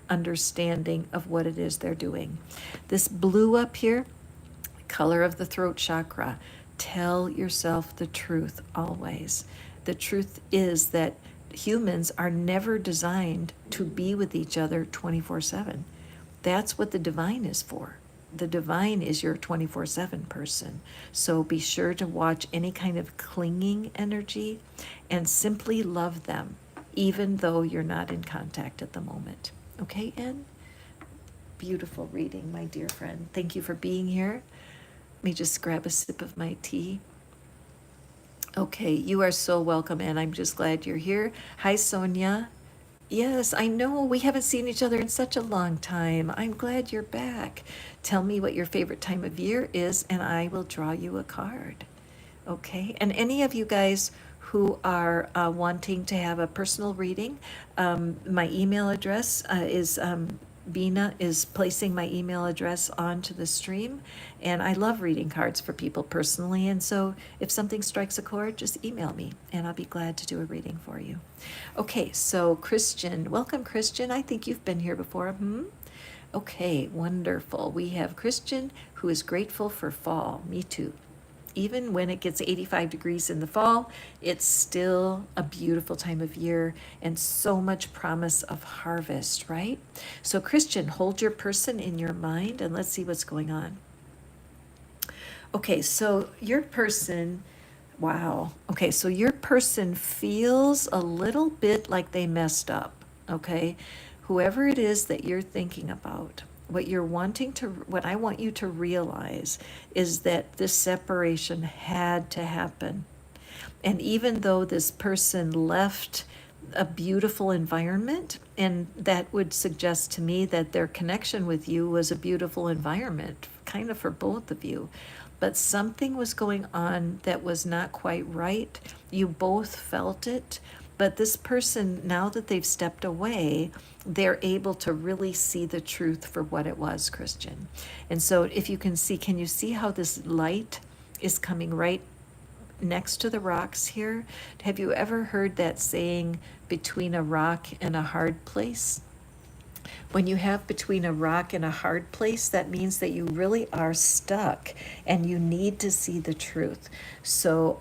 understanding of what it is they're doing. This blue up here, color of the throat chakra. Tell yourself the truth always. The truth is that humans are never designed to be with each other 24/7. That's what the divine is for. The divine is your 24/7 person. So be sure to watch any kind of clinging energy and simply love them, even though you're not in contact at the moment. Okay, Ann? Beautiful reading, my dear friend. Thank you for being here. Let me just grab a sip of my tea. Okay, you are so welcome, and I'm just glad you're here. Hi, Sonia. Yes, I know. We haven't seen each other in such a long time. I'm glad you're back. Tell me what your favorite time of year is, and I will draw you a card. Okay, and any of you guys who are wanting to have a personal reading, my email address is Bina is placing my email address onto the stream, and I love reading cards for people personally. And so, if something strikes a chord, just email me, and I'll be glad to do a reading for you. Okay, so Christian, welcome, Christian. I think you've been here before. Okay, wonderful. We have Christian who is grateful for fall. Me too. Even when it gets 85 degrees in the fall, it's still a beautiful time of year and so much promise of harvest, right? So, Christian, hold your person in your mind and let's see what's going on. Okay, so your person, wow. Okay, so your person feels a little bit like they messed up, okay? Whoever it is that you're thinking about, what I want you to realize is that this separation had to happen. And even though this person left a beautiful environment, and that would suggest to me that their connection with you was a beautiful environment, kind of for both of you. But something was going on that was not quite right. You both felt it. But this person, now that they've stepped away, they're able to really see the truth for what it was, Christian. And so if you can see, can you see how this light is coming right next to the rocks here? Have you ever heard that saying, between a rock and a hard place? When you have between a rock and a hard place, that means that you really are stuck and you need to see the truth. So,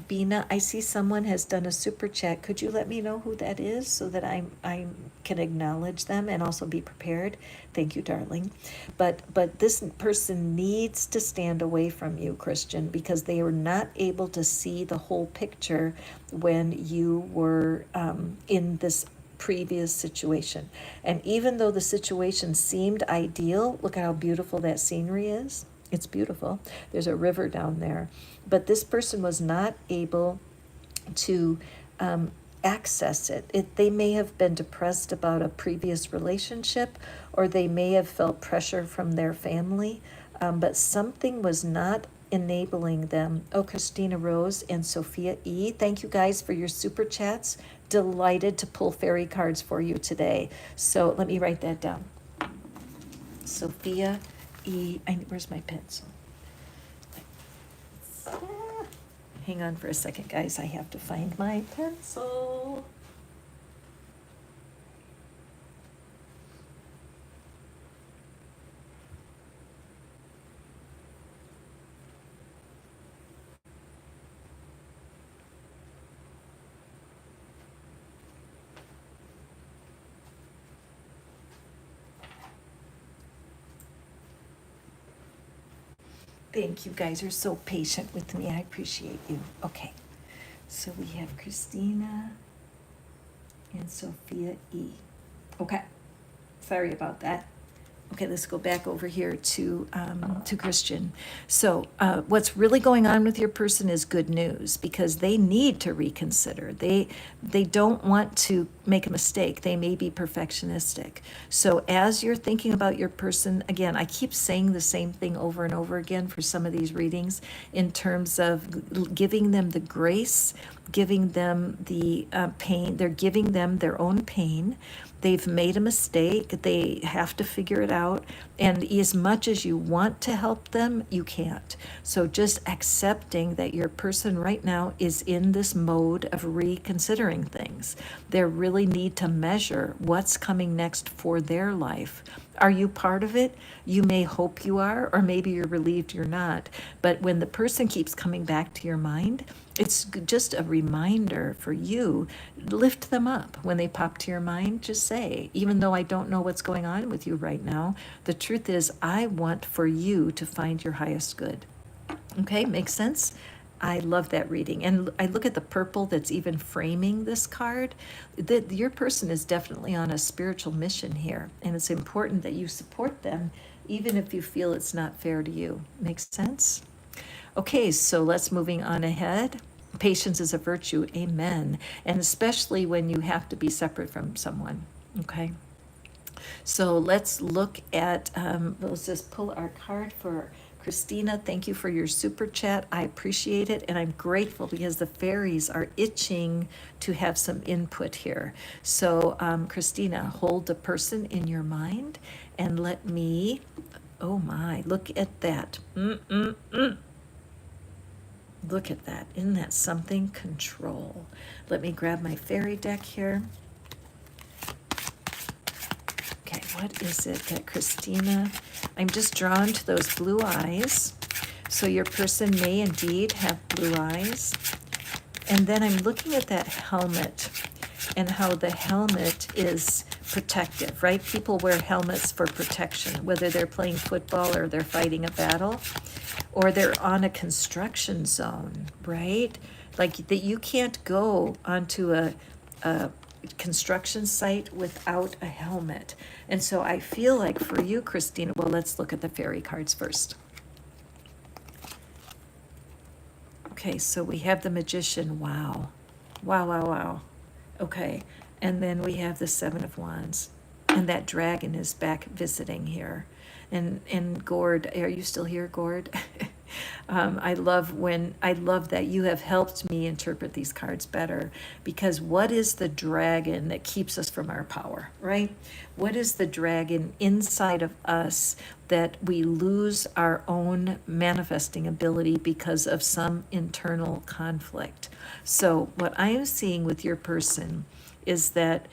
Bina, I see someone has done a super chat. Could you let me know who that is so that I can acknowledge them and also be prepared? Thank you, darling. But this person needs to stand away from you, Christian, because they were not able to see the whole picture when you were in this previous situation. And even though the situation seemed ideal, look at how beautiful that scenery is. It's beautiful. There's a river down there. But this person was not able to access it. They may have been depressed about a previous relationship, or they may have felt pressure from their family, but something was not enabling them. Oh, Christina Rose and Sophia E., thank you guys for your super chats. Delighted to pull fairy cards for you today. So let me write that down. Sophia E., where's my pencil? Hang on for a second, guys. I have to find my pencil. Thank you guys are so patient with me. I appreciate you. Okay, so we have Christina and Sophia E. Okay, sorry about that. Okay, let's go back over here to Christian. So what's really going on with your person is good news, because they need to reconsider. They don't want to make a mistake. They may be perfectionistic. So as you're thinking about your person, again, I keep saying the same thing over and over again for some of these readings in terms of giving them the grace, giving them the pain. They're giving them their own pain. They've made a mistake. They have to figure it out. And as much as you want to help them, you can't. So just accepting that your person right now is in this mode of reconsidering things. They're really really need to measure what's coming next for their life. Are you part of it? You may hope you are, or maybe you're relieved you're not. But when the person keeps coming back to your mind, it's just a reminder for you. Lift them up when they pop to your mind. Just say, even though I don't know what's going on with you right now, the truth is I want for you to find your highest good. Okay, makes sense? I love that reading. And I look at the purple that's even framing this card. That your person is definitely on a spiritual mission here. And it's important that you support them, even if you feel it's not fair to you. Makes sense? Okay, so let's moving on ahead. Patience is a virtue, amen. And especially when you have to be separate from someone, okay? So let's look at, let's just pull our card for Christina. Thank you for your super chat. I appreciate it, and I'm grateful because the fairies are itching to have some input here. So Christina, hold the person in your mind and let me, oh my, look at that. Look at that. Isn't that something? Control. Let me grab my fairy deck here. Okay, what is it that Christina, I'm just drawn to those blue eyes. So your person may indeed have blue eyes. And then I'm looking at that helmet and how the helmet is protective, right? People wear helmets for protection, whether they're playing football or they're fighting a battle or they're on a construction zone, right? Like that you can't go onto a construction site without a helmet. And so I feel like for you, Christina, well, let's look at the fairy cards first. Okay, so we have the magician. Wow. Wow, wow, wow. Okay, and then we have the Seven of Wands. And that dragon is back visiting here. And Gord, are you still here, Gord? I love that you have helped me interpret these cards better, because what is the dragon that keeps us from our power, right? What is the dragon inside of us that we lose our own manifesting ability because of some internal conflict? So what I am seeing with your person is that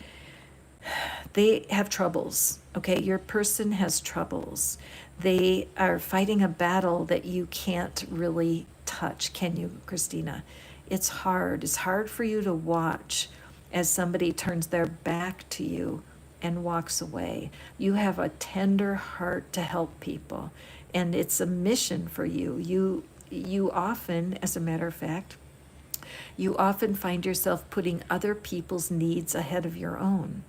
they have troubles, okay? Your person has troubles. They are fighting a battle that you can't really touch, can you, Christina? It's hard. It's hard for you to watch as somebody turns their back to you and walks away. You have a tender heart to help people, and it's a mission for you. You often, as a matter of fact, you often find yourself putting other people's needs ahead of your own.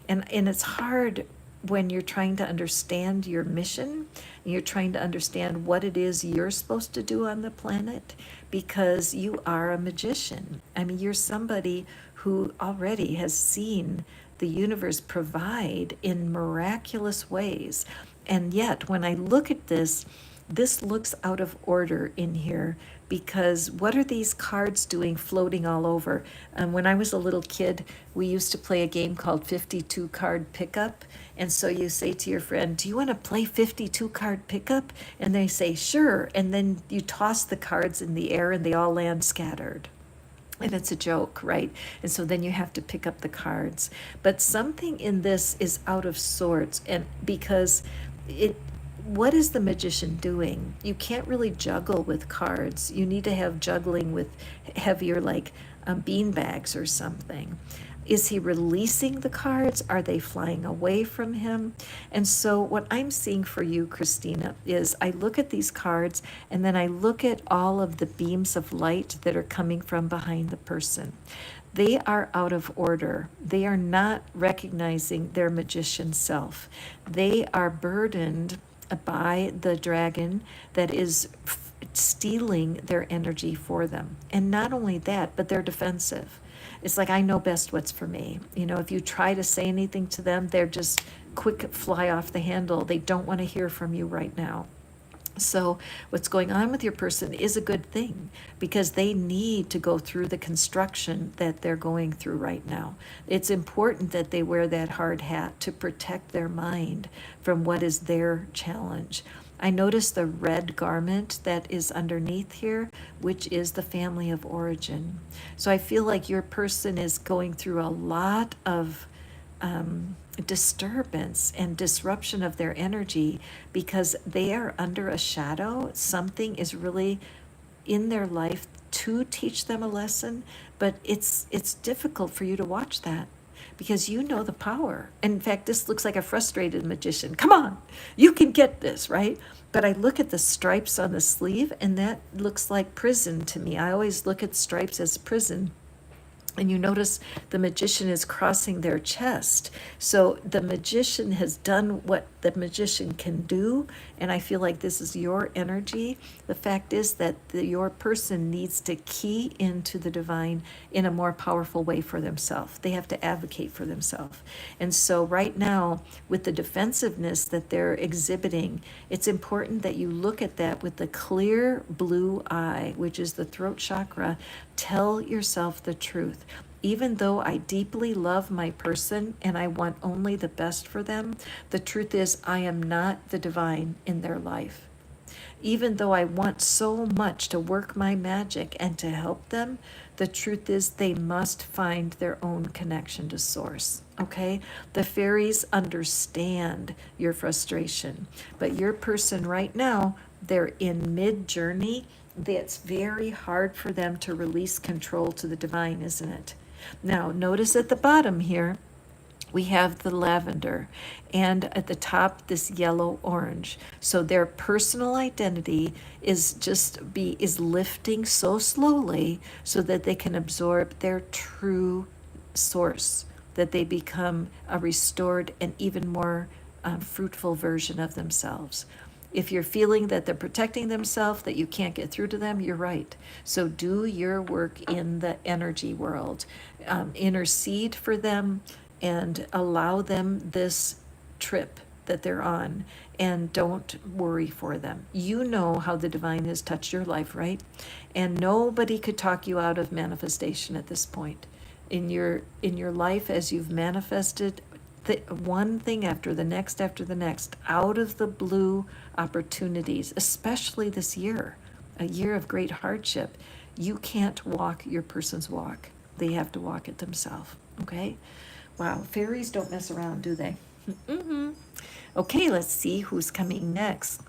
And it's hard when you're trying to understand your mission, and you're trying to understand what it is you're supposed to do on the planet, because you are a magician. I mean, you're somebody who already has seen the universe provide in miraculous ways. And yet, when I look at this looks out of order in here, because what are these cards doing floating all over? When I was a little kid, we used to play a game called 52 card pickup. And so you say to your friend, do you want to play 52 card pickup? And they say, sure. And then you toss the cards in the air and they all land scattered. And it's a joke, right? And so then you have to pick up the cards. But something in this is out of sorts, and because what is the magician doing? You can't really juggle with cards. You need to have juggling with heavier, like bean bags or something. Is he releasing the cards? Are they flying away from him? And so what I'm seeing for you, Christina, is I look at these cards and then I look at all of the beams of light that are coming from behind the person. They are out of order. They are not recognizing their magician self. They are burdened by the dragon that is stealing their energy for them. And not only that, but they're defensive. It's like, I know best what's for me. You know, if you try to say anything to them, they're just quick fly off the handle. They don't want to hear from you right now. So what's going on with your person is a good thing, because they need to go through the construction that they're going through right now. It's important that they wear that hard hat to protect their mind from what is their challenge. I notice the red garment that is underneath here, which is the family of origin. So I feel like your person is going through a lot of disturbance and disruption of their energy because they are under a shadow. Something is really in their life to teach them a lesson, but it's difficult for you to watch that because you know the power. In fact, this looks like a frustrated magician. Come on, you can get this, right? But I look at the stripes on the sleeve, and that looks like prison to me. I always look at stripes as prison. And you notice the magician is crossing their chest. So the magician has done what the magician can do. And I feel like this is your energy. The fact is that your person needs to key into the divine in a more powerful way for themselves. They have to advocate for themselves. And so right now, with the defensiveness that they're exhibiting, it's important that you look at that with the clear blue eye, which is the throat chakra. Tell yourself the truth. Even though I deeply love my person and I want only the best for them, the truth is I am not the divine in their life. Even though I want so much to work my magic and to help them, the truth is they must find their own connection to source, okay? The fairies understand your frustration, but your person right now, they're in mid-journey. It's very hard for them to release control to the divine, isn't it? Now, notice at the bottom here, we have the lavender, and at the top, this yellow orange. So their personal identity is lifting so slowly so that they can absorb their true source, that they become a restored and even more fruitful version of themselves. If you're feeling that they're protecting themselves, that you can't get through to them, you're right. So do your work in the energy world. Intercede for them and allow them this trip that they're on, and don't worry for them. You know how the divine has touched your life, right? And nobody could talk you out of manifestation at this point. In your life, as you've manifested one thing after the next, out of the blue opportunities, especially this year, a year of great hardship. You can't walk your person's walk. They have to walk it themselves, okay? Wow, fairies don't mess around, do they? Mm-hmm. Okay, let's see who's coming next.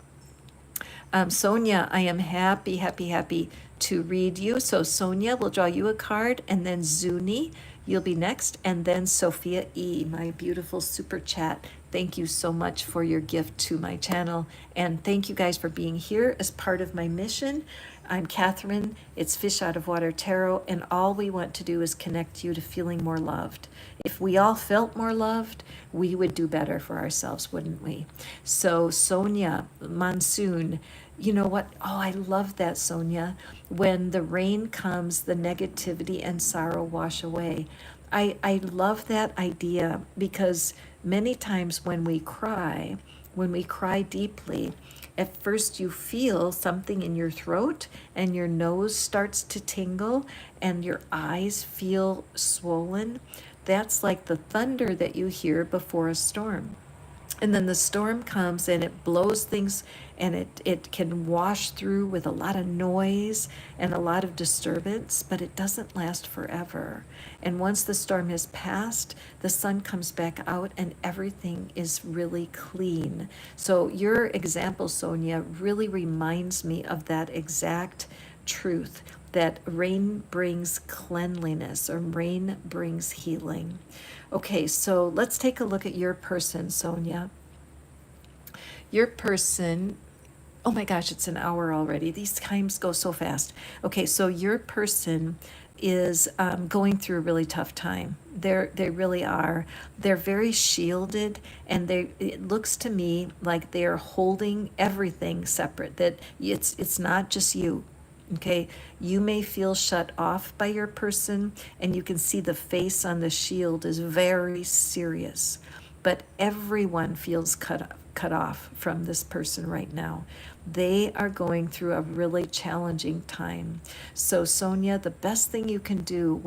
Sonia, I am happy to read you. So Sonia, we'll draw you a card, and then Zuni, you'll be next, and then Sophia E., my beautiful super chat. Thank you so much for your gift to my channel, and thank you guys for being here as part of my mission. I'm Catherine, it's Fish Out of Water Tarot, and all we want to do is connect you to feeling more loved. If we all felt more loved, we would do better for ourselves, wouldn't we? So Sonia, Monsoon, you know what? Oh, I love that, Sonia. When the rain comes, the negativity and sorrow wash away. I love that idea because many times when we cry deeply, at first you feel something in your throat and your nose starts to tingle and your eyes feel swollen. That's like the thunder that you hear before a storm. And then the storm comes and it blows things, and it can wash through with a lot of noise and a lot of disturbance, but it doesn't last forever. And once the storm has passed, the sun comes back out and everything is really clean. So your example, Sonia, really reminds me of that exact truth, that rain brings cleanliness or rain brings healing. Okay, so let's take a look at your person, Sonia. Your person, oh my gosh, it's an hour already. These times go so fast. Okay, so your person is going through a really tough time. They really are. They're very shielded, and it looks to me like they're holding everything separate, that it's not just you. Okay, you may feel shut off by your person, and you can see the face on the shield is very serious, but everyone feels cut cut off from this person right now. They are going through a really challenging time. So Sonia, the best thing you can do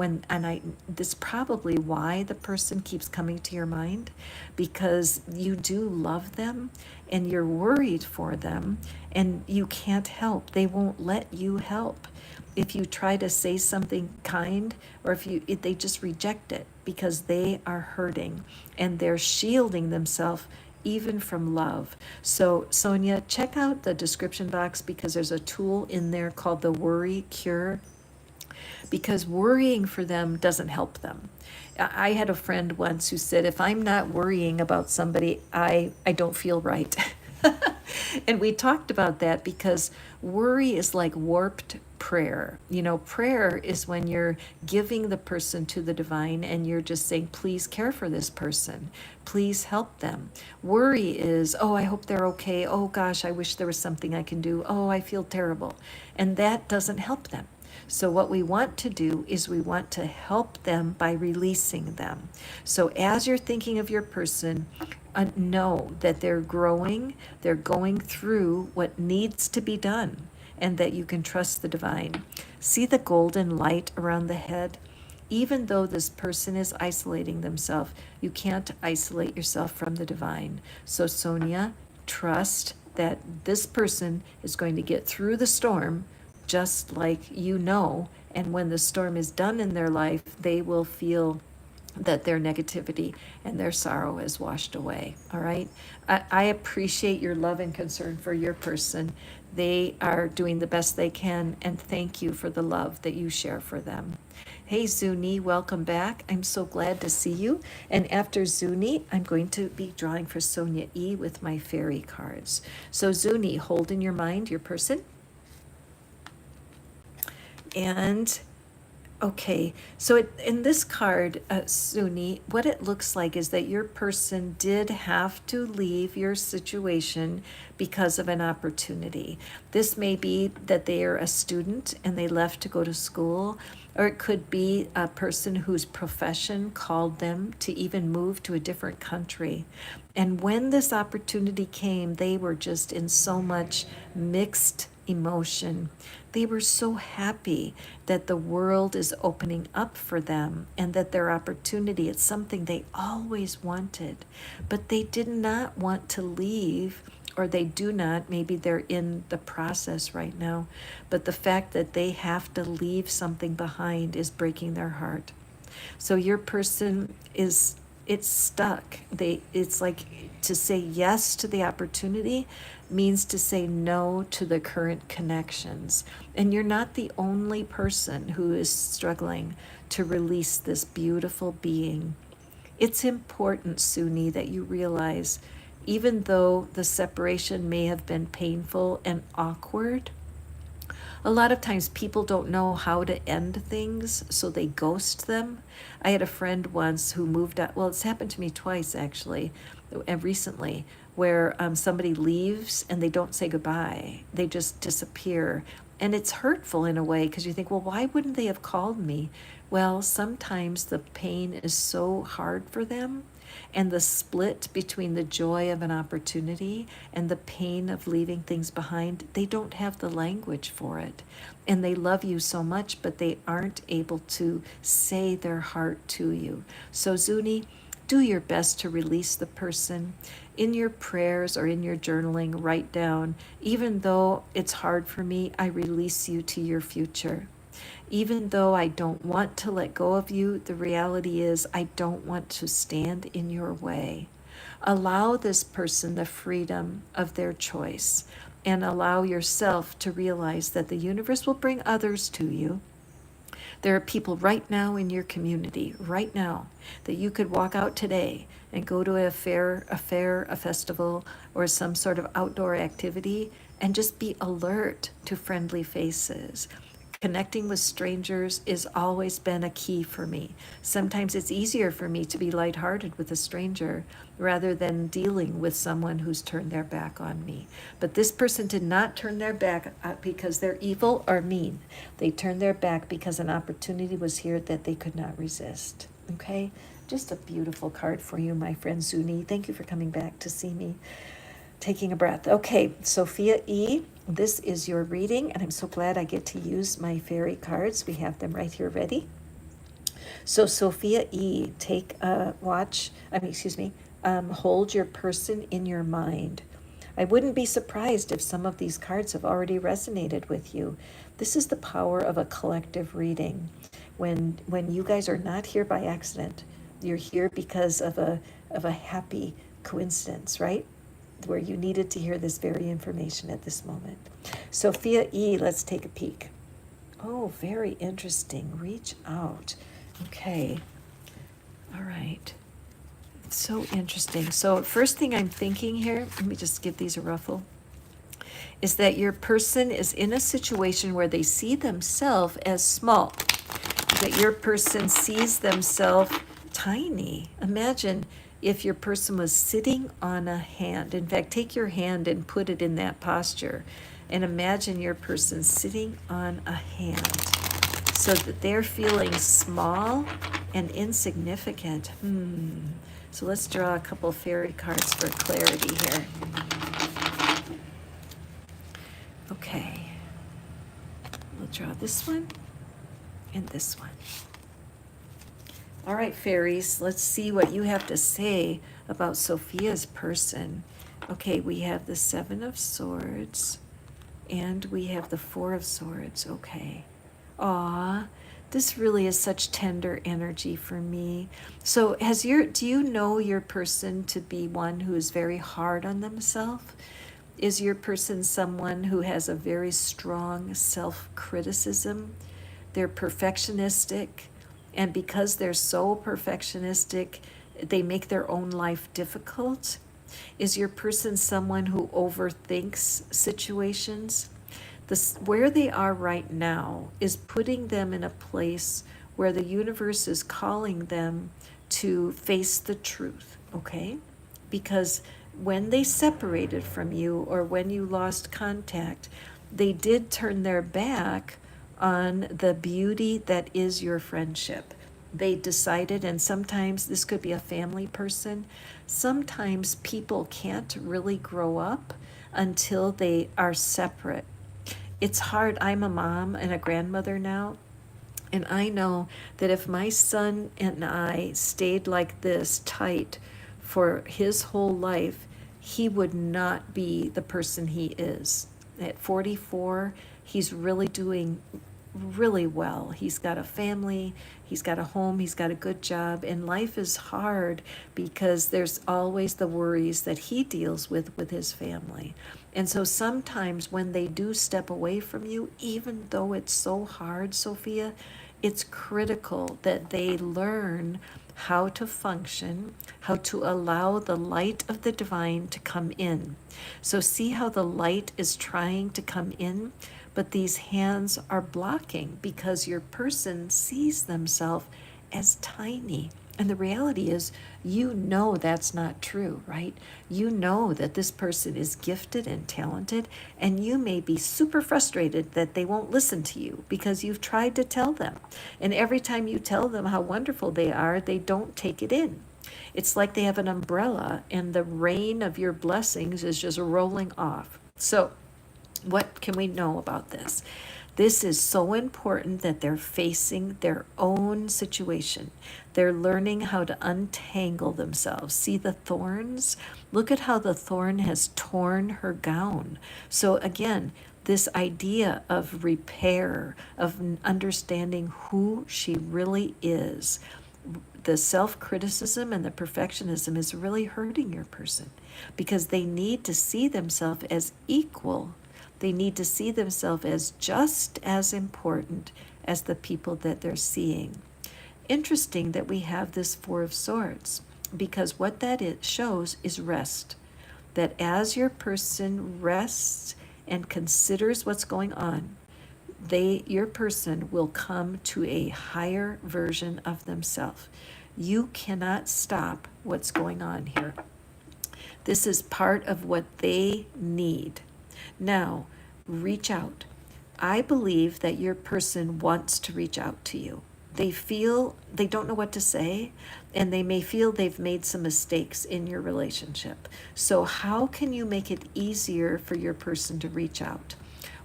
this is probably why the person keeps coming to your mind, because you do love them and you're worried for them and you can't help. They won't let you help. If you try to say something kind, or if they just reject it because they are hurting and they're shielding themselves even from love. So Sonia, check out the description box, because there's a tool in there called the Worry Cure, because worrying for them doesn't help them. I had a friend once who said, if I'm not worrying about somebody, I don't feel right. And we talked about that, because worry is like warped prayer. Prayer is when you're giving the person to the divine and you're just saying, please care for this person. Please help them. Worry is, oh, I hope they're okay. Oh gosh, I wish there was something I can do. Oh, I feel terrible. And that doesn't help them. So what we want to do is we want to help them by releasing them. So as you're thinking of your person, know that they're growing, they're going through what needs to be done, and that you can trust the divine. See the golden light around the head? Even though this person is isolating themselves, you can't isolate yourself from the divine. So Sonia, trust that this person is going to get through the storm, just like and when the storm is done in their life, they will feel that their negativity and their sorrow is washed away. All right. I appreciate your love and concern for your person. They are doing the best they can, and thank you for the love that you share for them. Hey Zuni, welcome back. I'm so glad to see you. And after Zuni, I'm going to be drawing for Sonia E with my fairy cards. So Zuni, hold in your mind your person. And okay, so in this card, Suni, what it looks like is that your person did have to leave your situation because of an opportunity. This may be that they are a student and they left to go to school, or it could be a person whose profession called them to even move to a different country. And when this opportunity came, they were just in so much mixed emotion. They were so happy that the world is opening up for them and that their opportunity, it's something they always wanted, but they did not want to leave, or they do not, maybe they're in the process right now, but the fact that they have to leave something behind is breaking their heart. So your person it's stuck. It's like to say yes to the opportunity means to say no to the current connections. And you're not the only person who is struggling to release this beautiful being. It's important, Suni, that you realize, even though the separation may have been painful and awkward, a lot of times people don't know how to end things, so they ghost them. I had a friend once who moved out. Well, it's happened to me twice, actually, and recently, where somebody leaves and they don't say goodbye. They just disappear. And it's hurtful in a way, because you think, well, why wouldn't they have called me? Well, sometimes the pain is so hard for them, and the split between the joy of an opportunity and the pain of leaving things behind, they don't have the language for it. And they love you so much, but they aren't able to say their heart to you. So Zuni, do your best to release the person. In your prayers or in your journaling, write down, even though it's hard for me, I release you to your future. Even though I don't want to let go of you, the reality is I don't want to stand in your way. Allow this person the freedom of their choice, and allow yourself to realize that the universe will bring others to you. There are people right now in your community, right now, that you could walk out today and go to a fair, a festival, or some sort of outdoor activity, and just be alert to friendly faces. Connecting with strangers has always been a key for me. Sometimes it's easier for me to be lighthearted with a stranger rather than dealing with someone who's turned their back on me. But this person did not turn their back because they're evil or mean. They turned their back because an opportunity was here that they could not resist. Okay? Just a beautiful card for you, my friend Zuni. Thank you for coming back to see me. taking a breath. Okay, Sophia E., this is your reading, and I'm so glad I get to use my fairy cards. We have them right here ready. So Sophia E., hold your person in your mind. I wouldn't be surprised if some of these cards have already resonated with you. This is the power of a collective reading. When you guys are not here by accident, you're here because of a happy coincidence, right? Where you needed to hear this very information at this moment. Sophia E., let's take a peek. Oh, very interesting. Reach out. Okay. All right. So interesting. So first thing I'm thinking here, let me just give these a ruffle, is that your person is in a situation where they see themselves as small, that your person sees themselves tiny. Imagine if your person was sitting on a hand. In fact, take your hand and put it in that posture, and imagine your person sitting on a hand so that they're feeling small and insignificant. So let's draw a couple fairy cards for clarity here. Okay. We'll draw this one and this one. All right, fairies, let's see what you have to say about Sophia's person. Okay, we have the Seven of Swords and we have the Four of Swords. Okay. Aw, this really is such tender energy for me. So do you know your person to be one who is very hard on themselves? Is your person someone who has a very strong self-criticism? They're perfectionistic, and because they're so perfectionistic, they make their own life difficult? Is your person someone who overthinks situations? Where they are right now is putting them in a place where the universe is calling them to face the truth, okay? Because when they separated from you or when you lost contact, they did turn their back on the beauty that is your friendship. They decided, and sometimes this could be a family person, sometimes people can't really grow up until they are separate. It's hard. I'm a mom and a grandmother now, and I know that if my son and I stayed like this tight for his whole life, he would not be the person he is. At 44, he's really doing really well. He's got a family, he's got a home, he's got a good job, and life is hard because there's always the worries that he deals with his family. And so sometimes when they do step away from you, even though it's so hard, Sophia, it's critical that they learn how to function, how to allow the light of the divine to come in. So see how the light is trying to come in, but these hands are blocking because your person sees themselves as tiny. And the reality is, you know that's not true, right? You know that this person is gifted and talented, and you may be super frustrated that they won't listen to you because you've tried to tell them. And every time you tell them how wonderful they are, they don't take it in. It's like they have an umbrella and the rain of your blessings is just rolling off. So what can we know about this? This is so important that they're facing their own situation. They're learning how to untangle themselves. See the thorns? Look at how the thorn has torn her gown. So again, this idea of repair, of understanding who she really is, the self-criticism and the perfectionism is really hurting your person because they need to see themselves as equal. They need to see themselves as just as important as the people that they're seeing. Interesting that we have this Four of Swords, because what that shows is rest. That as your person rests and considers what's going on, your person will come to a higher version of themselves. You cannot stop what's going on here. This is part of what they need. Now, reach out. I believe that your person wants to reach out to you. they don't know what to say, and they may feel they've made some mistakes in your relationship. So how can you make it easier for your person to reach out?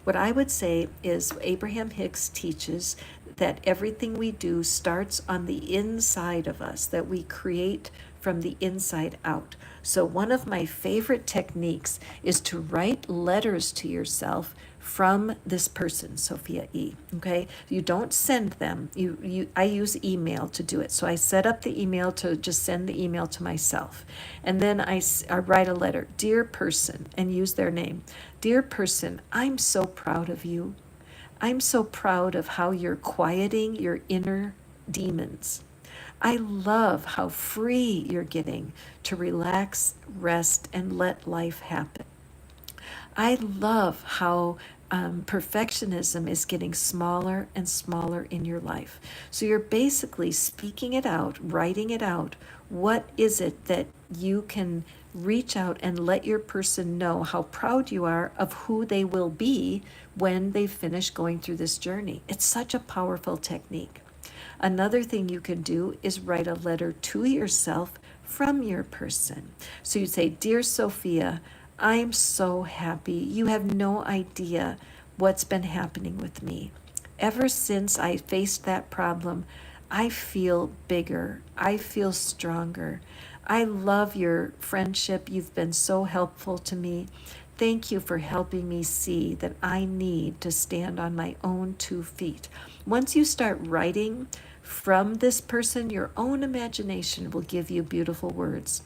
What I would say is Abraham Hicks teaches that everything we do starts on the inside of us, that we create from the inside out. So one of my favorite techniques is to write letters to yourself from this person, Sophia E. Okay, you don't send them. I use email to do it. So I set up the email to just send the email to myself, and then I write a letter, dear person, and use their name. Dear person, I'm so proud of you. I'm so proud of how you're quieting your inner demons. I love how free you're getting to relax, rest, and let life happen. I love how perfectionism is getting smaller and smaller in your life. So you're basically speaking it out, writing it out. What is it that you can reach out and let your person know how proud you are of who they will be when they finish going through this journey? It's such a powerful technique. Another thing you can do is write a letter to yourself from your person. So you say, Dear Sophia, I'm so happy. You have no idea what's been happening with me. Ever since I faced that problem, I feel bigger. I feel stronger. I love your friendship. You've been so helpful to me. Thank you for helping me see that I need to stand on my own 2 feet. Once you start writing from this person, your own imagination will give you beautiful words.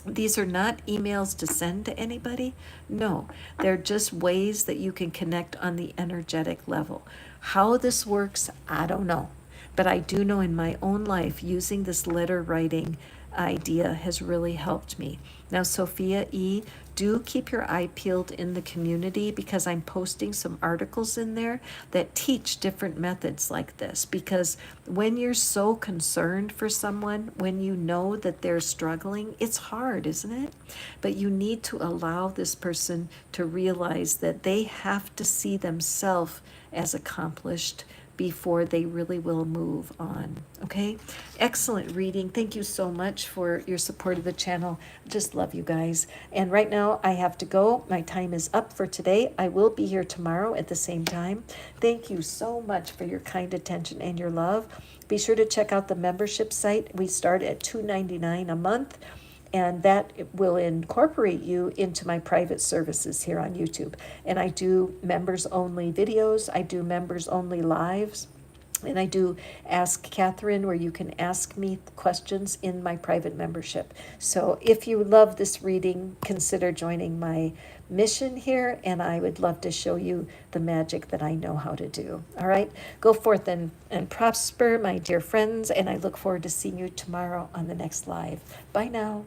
These are not emails to send to anybody. No, they're just ways that you can connect on the energetic level. How this works, I don't know. But I do know in my own life, using this letter writing idea has really helped me. Now, Sophia E., do keep your eye peeled in the community, because I'm posting some articles in there that teach different methods like this. Because when you're so concerned for someone, when you know that they're struggling, it's hard, isn't it? But you need to allow this person to realize that they have to see themselves as accomplished before they really will move on. Okay? Excellent reading. Thank you so much for your support of the channel. Just love you guys. And right now I have to go. My time is up for today. I will be here tomorrow at the same time. Thank you so much for your kind attention and your love. Be sure to check out the membership site. We start at $2.99 a month, and that will incorporate you into my private services here on YouTube. And I do members only videos, I do members only lives, and I do Ask Catherine, where you can ask me questions in my private membership. So if you love this reading, consider joining my mission here, and I would love to show you the magic that I know how to do. All right, go forth and prosper, my dear friends, and I look forward to seeing you tomorrow on the next live. Bye now.